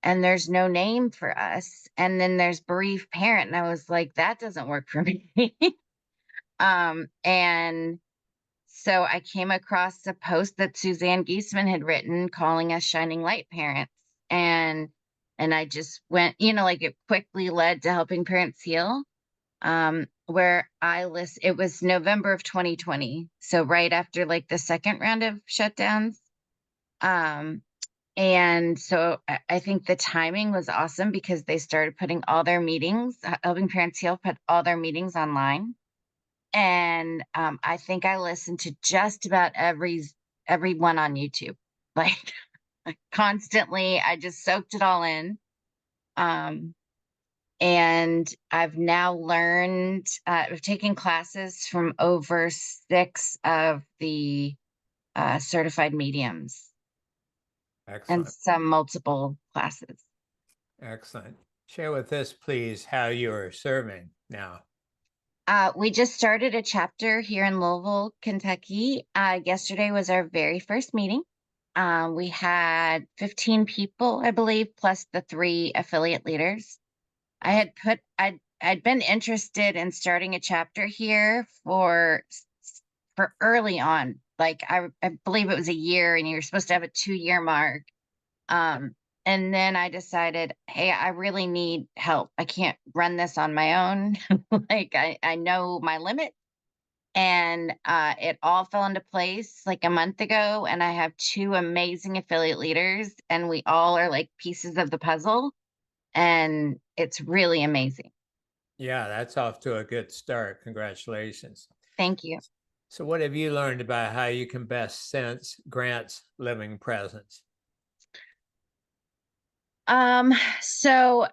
and there's no name for us. And then there's bereaved parent. And I was like, that doesn't work for me. And so I came across a post that Suzanne Giesemann had written calling us Shining Light Parents. And I just went, like it quickly led to Helping Parents Heal. Where it was November of 2020. So right after like the second round of shutdowns. And so I think the timing was awesome because they started putting all their meetings, Helping Parents Heal put all their meetings online. And I think I listened to just about everyone on YouTube, like constantly. I just soaked it all in. And I've now learned, I've taken classes from over 6 of the certified mediums and Excellent. some multiple classes. Excellent. Share with us, please, how you're serving now. We just started a chapter here in Louisville, Kentucky. Yesterday was our very first meeting. We had 15 people, I believe, plus the 3 affiliate leaders. I'd been interested in starting a chapter here for early on. Like I believe it was a year, and you're supposed to have a 2-year mark. And then I decided, hey, I really need help. I can't run this on my own. Like I know my limit. And it all fell into place like a month ago. And I have 2 amazing affiliate leaders, and we all are like pieces of the puzzle. And it's really amazing. Yeah, that's off to a good start. Congratulations. Thank you. So what have you learned about how you can best sense Grant's living presence? So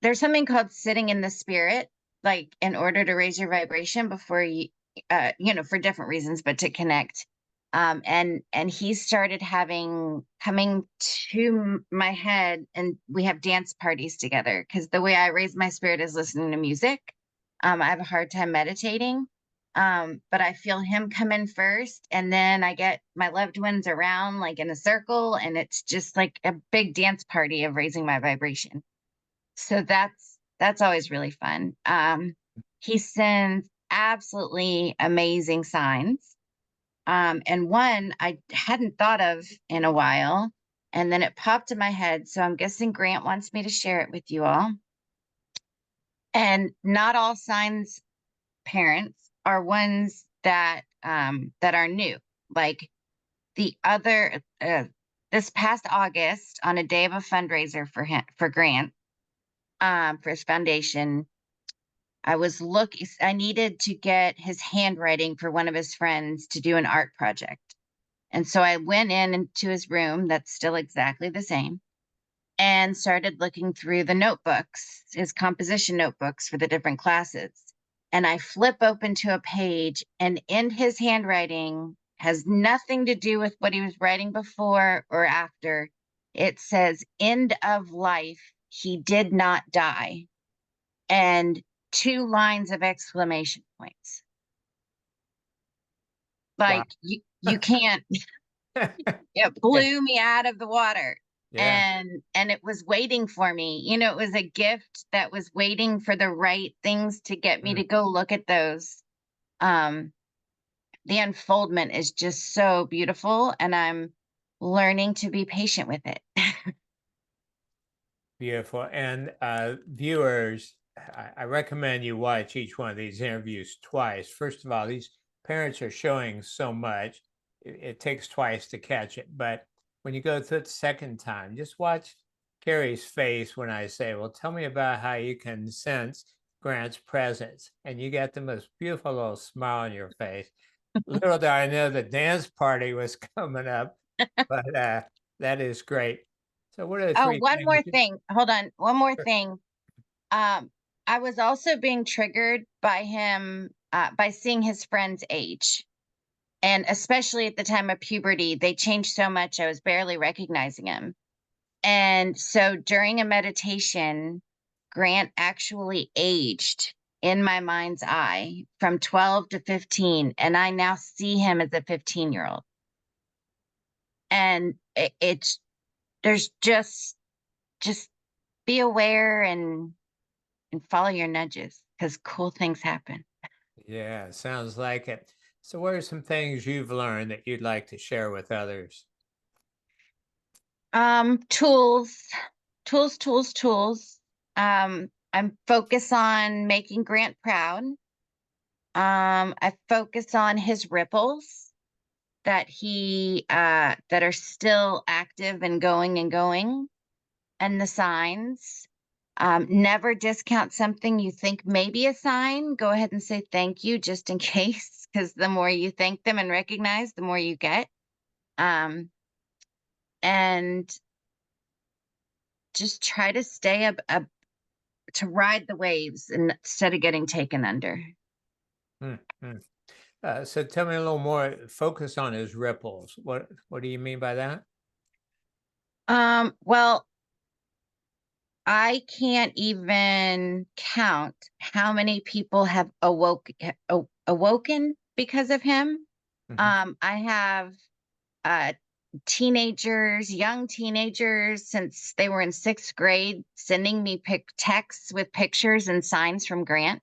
there's something called sitting in the spirit, like in order to raise your vibration before you, for different reasons, but to connect. And he started coming to my head, and we have dance parties together because the way I raise my spirit is listening to music. I have a hard time meditating. But I feel him come in first, and then I get my loved ones around like in a circle, and it's just like a big dance party of raising my vibration. So that's always really fun. He sends absolutely amazing signs. And one I hadn't thought of in a while, and then it popped in my head. So I'm guessing Grant wants me to share it with you all. And not all signs parents are ones that are new. Like the other this past August, on a day of a fundraiser for Grant, for his foundation, I needed to get his handwriting for one of his friends to do an art project. And so I went into his room that's still exactly the same, and started looking through the notebooks, his composition notebooks for the different classes. And I flip open to a page, and in his handwriting, has nothing to do with what he was writing before or after. It says, "End of life. He did not die." And 2 lines of exclamation points. Like Wow. you can't, it blew me out of the water. Yeah. And it was waiting for me. It was a gift that was waiting for the right things to get me to go look at those. the unfoldment is just so beautiful, and I'm learning to be patient with it. Beautiful. And viewers, I recommend you watch each one of these interviews twice. First of all, these parents are showing so much. It takes twice to catch it. But when you go through it the second time, just watch Carrie's face when I say, well, tell me about how you can sense Grant's presence. And you got the most beautiful little smile on your face. Little did I know the dance party was coming up, but that is great. So what are the Oh, three one more things? thing. Hold on. One more Sure. thing. I was also being triggered by him, by seeing his friends age. And especially at the time of puberty, they changed so much, I was barely recognizing him. And so during a meditation, Grant actually aged in my mind's eye from 12 to 15. And I now see him as a 15-year-old. And it's, there's just be aware and follow your nudges, because cool things happen. Yeah, sounds like it. So what are some things you've learned that you'd like to share with others? Tools, tools. I'm focused on making Grant proud. I focus on his ripples that that are still active and going, and the signs. Never discount something you think may be a sign. Go ahead and say thank you just in case, because the more you thank them and recognize, the more you get. And just try to stay to ride the waves instead of getting taken under. Hmm, hmm. So tell me a little more. Focus on his ripples. What do you mean by that? Well, I can't even count how many people have awoken because of him. Mhm. I have teenagers, young teenagers, since they were in 6th grade, sending me texts with pictures and signs from Grant.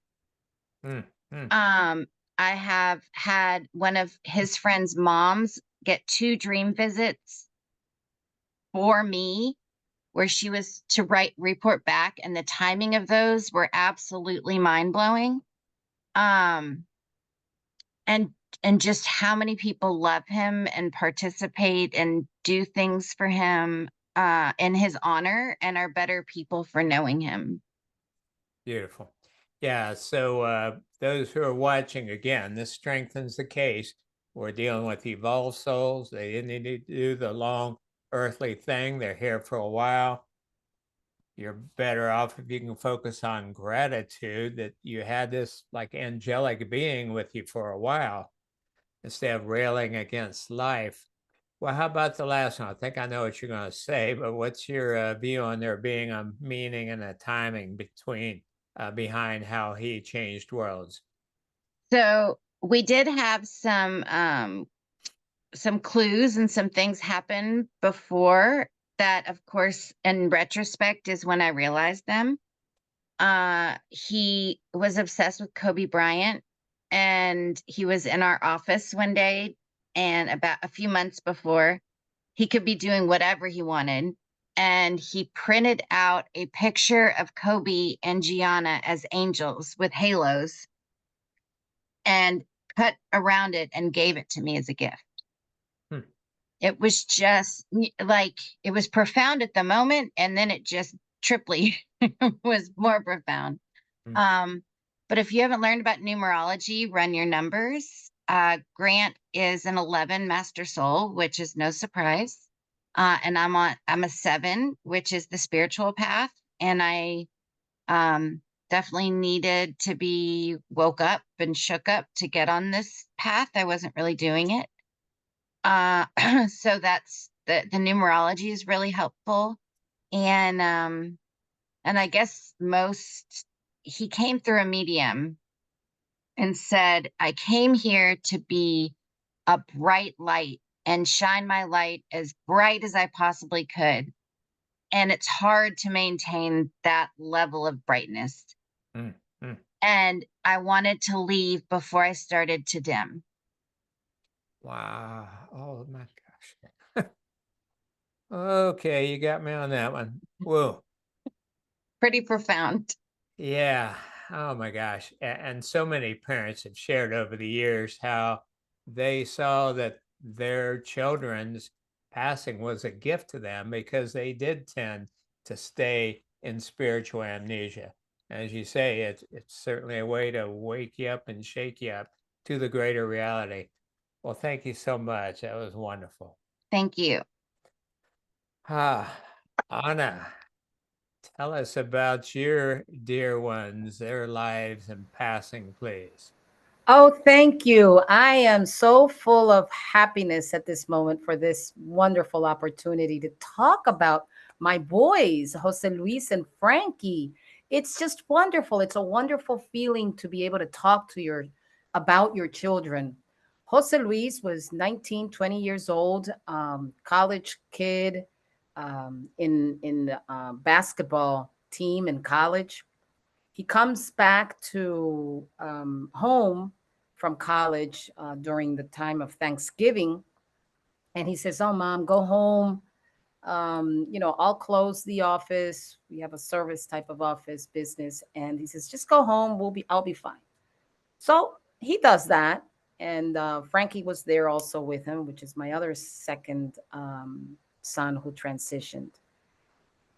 Hmm, hmm. I have had one of his friends' moms get 2 dream visits for me, where she was to report back, and the timing of those were absolutely mind-blowing. Um, and just how many people love him and participate and do things for him in his honor, and are better people for knowing him. Beautiful. Yeah. So those who are watching, again, this strengthens the case. We're dealing with evolved souls. They didn't need to do the long earthly thing. They're here for a while. You're better off if you can focus on gratitude that you had this like angelic being with you for a while instead of railing against life. Well, how about the last one? I think I know what you're going to say, but what's your view on there being a meaning and a timing behind how he changed worlds? So we did have some clues and some things happen before that, of course, in retrospect, is when I realized them. He was obsessed with Kobe Bryant, and he was in our office one day, and about a few months before, he could be doing whatever he wanted, and he printed out a picture of Kobe and Gianna as angels with halos and cut around it and gave it to me as a gift. Hmm. It was just like, it was profound at the moment, and then it just triply was more profound. Hmm. But if you haven't learned about numerology, run your numbers. Grant is an 11 master soul, which is no surprise. And I'm a 7, which is the spiritual path. And I definitely needed to be woke up and shook up to get on this path. I wasn't really doing it. So that's the numerology is really helpful. And I guess he came through a medium and said, I came here to be a bright light and shine my light as bright as I possibly could. And it's hard to maintain that level of brightness. Hmm, hmm. And I wanted to leave before I started to dim. Wow. Oh my gosh. Okay, you got me on that one. Whoa. Pretty profound. Yeah. Oh my gosh. And so many parents have shared over the years how they saw that their children's passing was a gift to them because they did tend to stay in spiritual amnesia. As you say, it's certainly a way to wake you up and shake you up to the greater reality. Well, thank you so much. That was wonderful. Thank you. Ah, Anna, tell us about your dear ones, their lives and passing, please. Oh, thank you. I am so full of happiness at this moment for this wonderful opportunity to talk about my boys, Jose Luis and Frankie. It's just wonderful. It's a wonderful feeling to be able to talk to your about your children. Jose Luis was 19, 20 years old, college kid in the basketball team in college. He comes back to home from college during the time of Thanksgiving, and he says, "Oh, mom, go home. I'll close the office. We have a service type of office business." And he says, "Just go home. I'll be fine." So he does that, and Frankie was there also with him, which is my other second son who transitioned.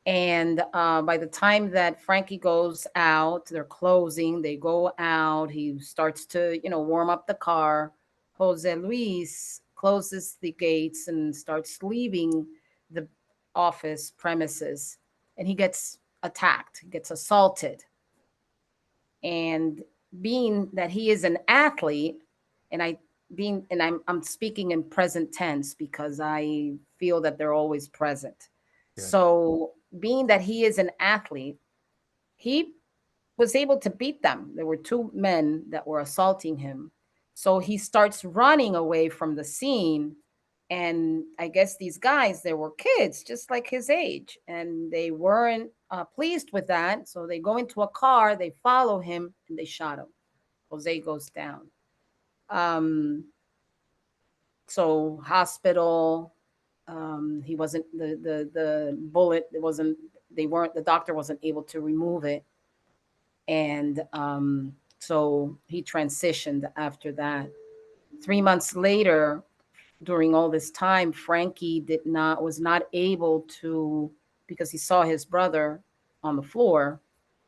And by the time that Frankie goes out, they're closing, they go out, he starts to, warm up the car. Jose Luis closes the gates and starts leaving the office premises, and he gets attacked, he gets assaulted. And being that he is an athlete, and I'm speaking in present tense because I feel that they're always present. Yeah. So being that he is an athlete, he was able to beat them. There were two men that were assaulting him. So he starts running away from the scene. And I guess these guys, they were kids just like his age, and they weren't pleased with that. So they go into a car, they follow him, and they shot him. Jose goes down. Um, so hospital, he wasn't the bullet. It wasn't. They weren't. The doctor wasn't able to remove it, and so he transitioned after that. 3 months later, during all this time, Frankie was not able to, because he saw his brother on the floor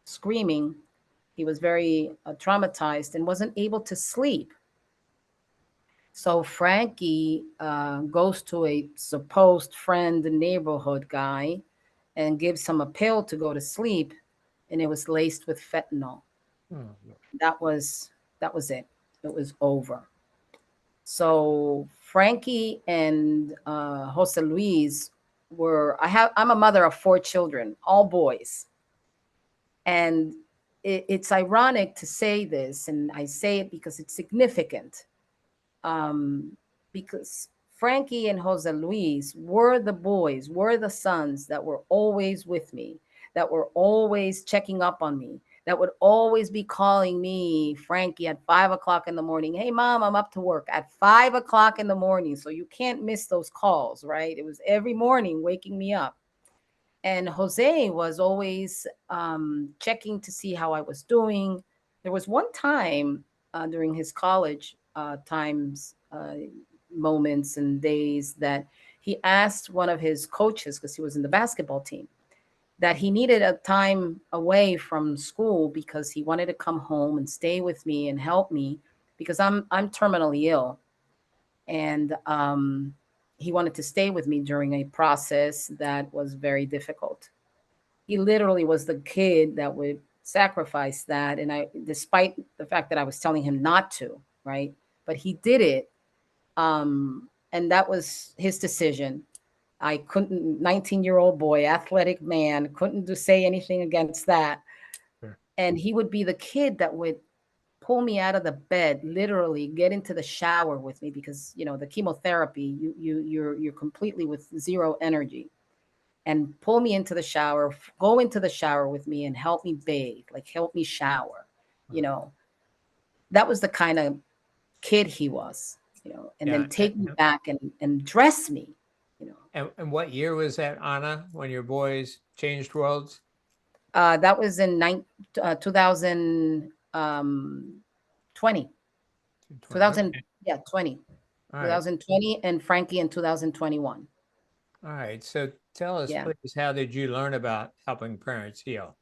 screaming. He was very traumatized and wasn't able to sleep. So Frankie goes to a supposed friend, neighborhood guy, and gives him a pill to go to sleep, and it was laced with fentanyl. Oh, That was it. It was over. So Frankie and Jose Luis I'm a mother of 4 children, all boys. And it's ironic to say this, and I say it because it's significant. Because Frankie and Jose Luis were the boys, were the sons that were always with me, that were always checking up on me, that would always be calling me, Frankie, at 5 o'clock in the morning. "Hey, mom, I'm up to work," at 5 o'clock in the morning. So you can't miss those calls, right? It was every morning waking me up. And Jose was always checking to see how I was doing. There was one time during his college times, moments and days, that he asked one of his coaches, because he was in the basketball team, that he needed a time away from school because he wanted to come home and stay with me and help me, because I'm terminally ill. And he wanted to stay with me during a process that was very difficult. He literally was the kid that would sacrifice that, and despite the fact that I was telling him not to, right? But he did it, and that was his decision. I couldn't, 19-year-old boy, athletic man, couldn't say anything against that. Sure. And he would be the kid that would pull me out of the bed, literally get into the shower with me, because the chemotherapy, you're completely with zero energy, and pull me into the shower, go into the shower with me and help me bathe, like help me shower. That was the kind of kid he was. and Yeah, then take me back and dress me, and what year was that, Anna, when your boys changed worlds? That was in 2020, 2000, Okay. yeah, 20, All right. 2020, and Frankie in 2021. All right. So tell us, Yeah. please, how did you learn about helping parents heal?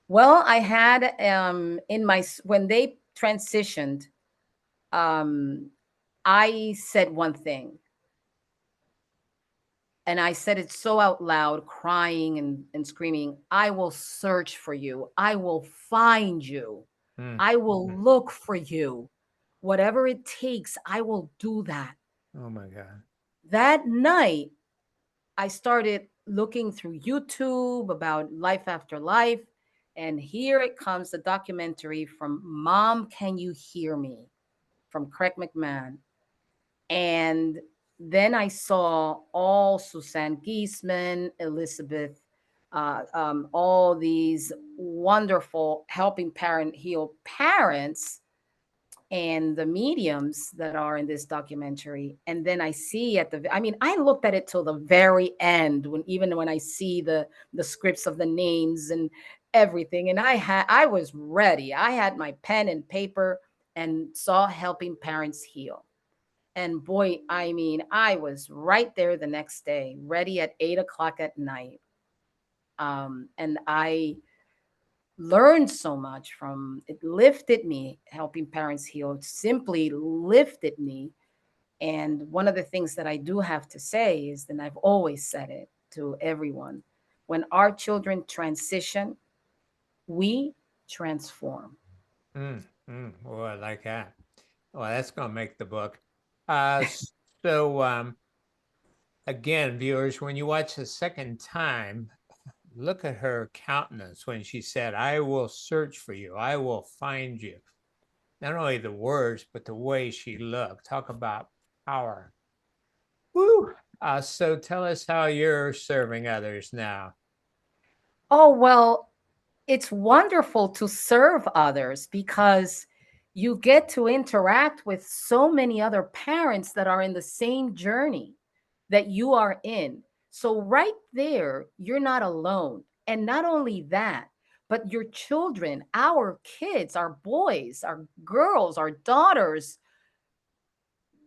Well, I had when they transitioned, I said one thing, and I said it so out loud, crying and screaming, I will search for you. I will find you. Mm. I will look for you. Whatever it takes, I will do that. Oh my God. That night, I started looking through YouTube about life after life. And here it comes, the documentary from Mom, Can You Hear Me? From Craig McMahon. And then I saw all Suzanne Giesman, Elizabeth, all these wonderful helping parent heal parents and the mediums that are in this documentary. And then I see I looked at it till the very end, even when I see the scripts of the names and everything. And I was ready. I had my pen and paper and saw Helping Parents Heal. And boy, I was right there the next day, ready at 8 o'clock at night. And I learned so much from it, lifted me. Helping Parents Heal simply lifted me. And one of the things that I do have to say is, and I've always said it to everyone, when our children transition, we transform. Oh, I like that. Well, that's going to make the book. So again, viewers, when you watch the second time, look at her countenance when she said, I will search for you. I will find you. Not only the words, but the way she looked. Talk about power. Woo! So tell us how you're serving others now. Oh, well, it's wonderful to serve others because you get to interact with so many other parents that are in the same journey that you are in. So, right there, you're not alone. And not only that, but your children, our kids, our boys, our girls, our daughters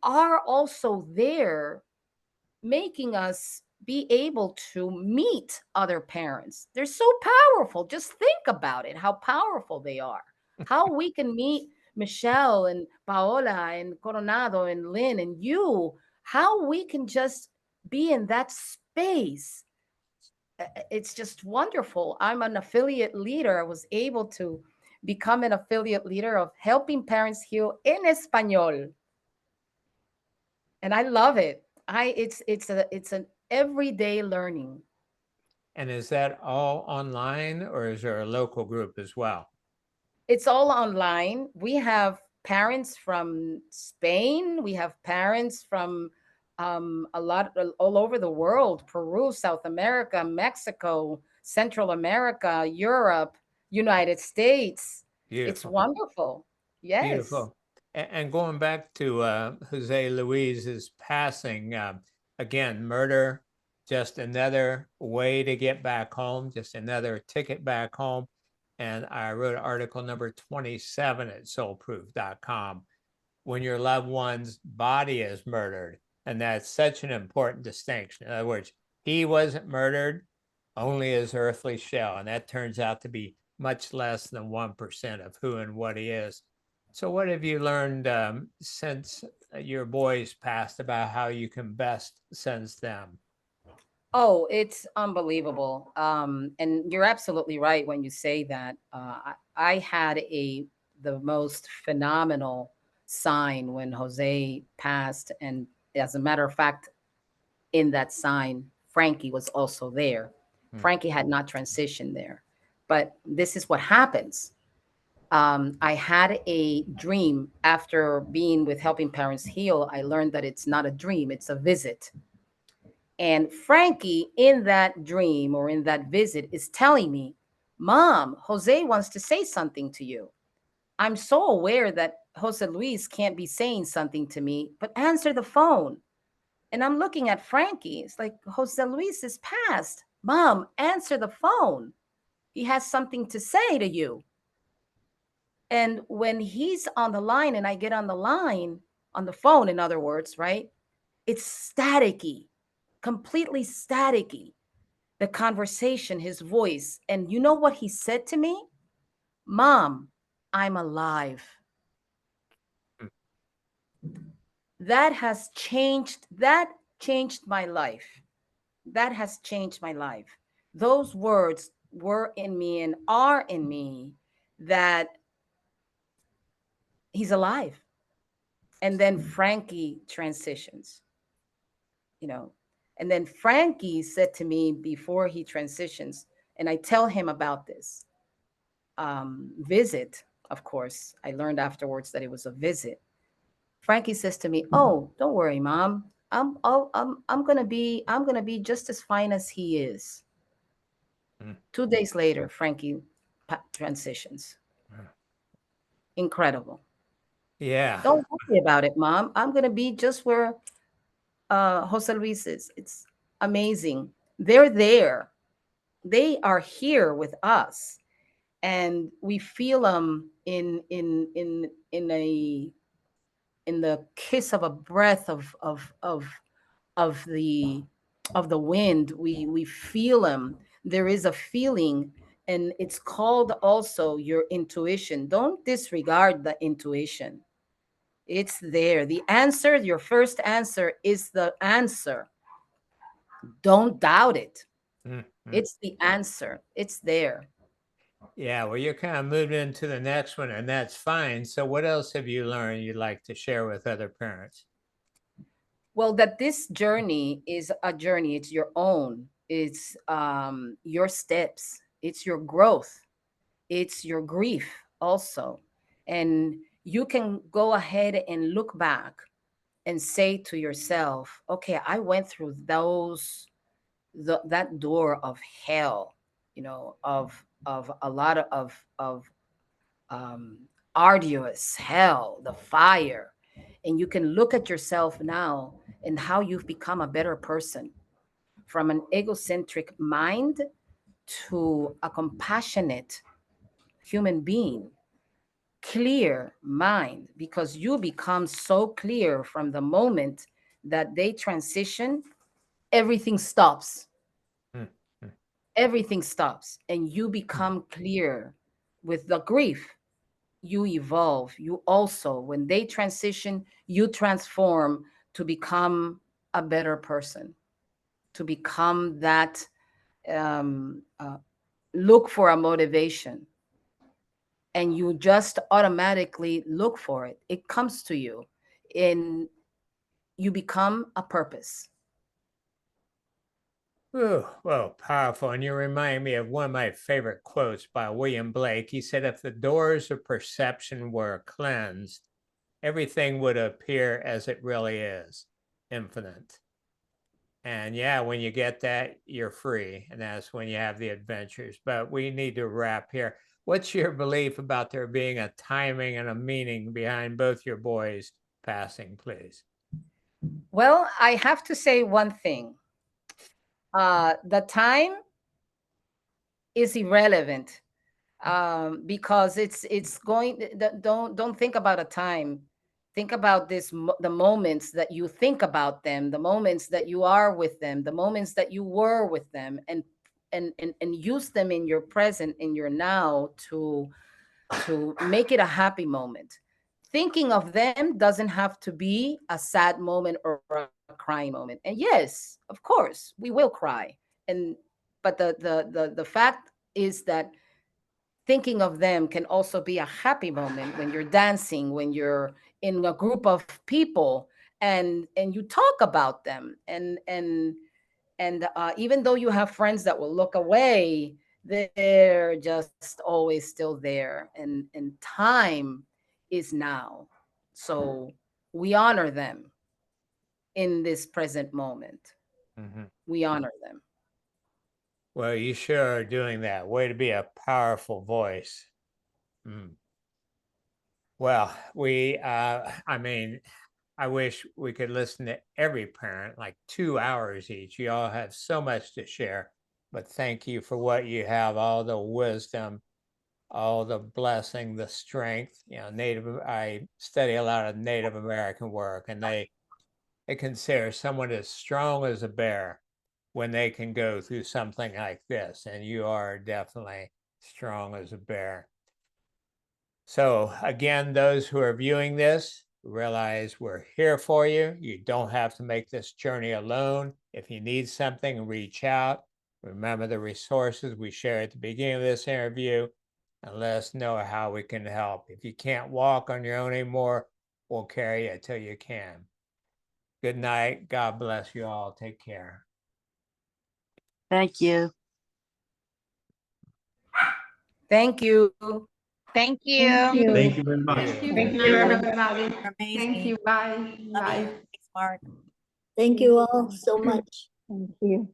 are also there making us be able to meet other parents. They're so powerful. Just think about it, how powerful they are. How we can meet Michelle and Paola and Coronado and Lynn and you, how we can just be in that space. It's just wonderful. I'm an affiliate leader. I was able to become an affiliate leader of Helping Parents Heal in Espanol. And I love it. It's an everyday learning. And is that all online or is there a local group as well? It's all online. We have parents from Spain. We have parents from all over the world: Peru, South America, Mexico, Central America, Europe, United States. It's Beautiful. wonderful. Yes. Beautiful. And going back to Jose Luis's passing, again, murder, just another way to get back home, just another ticket back home. And I wrote article number 27 at soulproof.com. When your loved one's body is murdered, and that's such an important distinction. In other words, he wasn't murdered, only his earthly shell, and that turns out to be much less than 1% of who and what he is. So what have you learned since your boys passed about how you can best sense them? Oh, it's unbelievable. And you're absolutely right when you say that. I had the most phenomenal sign when Jose passed. And as a matter of fact, in that sign, Frankie was also there. Frankie had not transitioned there. But this is what happens. I had a dream after being with Helping Parents Heal. I learned that it's not a dream, it's a visit. And Frankie, in that dream or in that visit, is telling me, Mom, Jose wants to say something to you. I'm so aware that Jose Luis can't be saying something to me, but answer the phone. And I'm looking at Frankie. It's like, Jose Luis is passed. Mom, answer the phone. He has something to say to you. And when he's on the line and I get on the line, on the phone, in other words, right? It's staticky, completely staticky. The conversation, his voice. And you know what he said to me? Mom, I'm alive. That has changed. That changed my life. That has changed my life. Those words were in me and are in me, that he's alive. And then Frankie transitions, you know. And then Frankie said to me before he transitions, and I tell him about this visit. Of course, I learned afterwards that it was a visit. Frankie says to me, "Oh, don't worry, Mom. I'm gonna be just as fine as he is." 2 days later, Frankie transitions. Incredible. Yeah. Don't worry about it, Mom. I'm gonna be just where Jose Luis is. It's amazing. They're there. They are here with us, and we feel them in the kiss of a breath of the wind. We feel them. There is a feeling, and it's called also your intuition. Don't disregard the intuition. It's there. The answer, your first answer, is the answer. Don't doubt it. Mhm. It's the answer. It's there. Yeah, well, you're kind of moving into the next one, and that's fine. So, what else have you learned you'd like to share with other parents? Well, that this journey is a journey. It's your own. It's your steps. It's your growth. It's your grief also. And you can go ahead and look back and say to yourself, okay, I went through that door of hell, of a lot of um, arduous hell, the fire. And you can look at yourself now and how you've become a better person, from an egocentric mind to a compassionate human being, clear mind, because you become so clear from the moment that they transition. Everything stops. Mhm. Everything stops, and you become clear. With the grief, you evolve. You also, when they transition, you transform to become a better person, to become that. Look for a motivation, and you just automatically look for it. It comes to you, and you become a purpose. Ooh, well, powerful. And you remind me of one of my favorite quotes by William Blake. He said, if the doors of perception were cleansed, everything would appear as it really is, infinite. And yeah, when you get that, you're free. And that's when you have the adventures. But we need to wrap here. What's your belief about there being a timing and a meaning behind both your boys passing, please? Well, I have to say one thing. The time is irrelevant, because it's going. Don't think about a time. Think about the moments that you think about them, the moments that you are with them, the moments that you were with them, and use them in your present, in your now, to make it a happy moment. Thinking of them doesn't have to be a sad moment or a crying moment. And yes, of course, we will cry. And but the fact is that thinking of them can also be a happy moment, when you're dancing, when you're in a group of people, and you talk about them, and even though you have friends that will look away, they're just always still there. And time is now, so we honor them in this present moment. Mhm. We honor them. Well, you sure are doing that. Way to be a powerful voice. Mm. Well, I mean, I wish we could listen to every parent, like 2 hours each. You all have so much to share, but thank you for what you have, all the wisdom, all the blessing, the strength. I study a lot of Native American work, and they consider someone as strong as a bear when they can go through something like this. And you are definitely strong as a bear. So again, those who are viewing this, realize we're here for you. You don't have to make this journey alone. If you need something, reach out. Remember the resources we shared at the beginning of this interview, and let us know how we can help. If you can't walk on your own anymore, we'll carry you till you can. Good night. God bless you all. Take care. Thank you. Thank you. Thank you. Thank you. Thank you very much. Thank you. Thank Good you. night, everybody. Amazing. Thank you. Bye. Love Bye. you. Thanks, Mark. Thank you all so much. Thank you.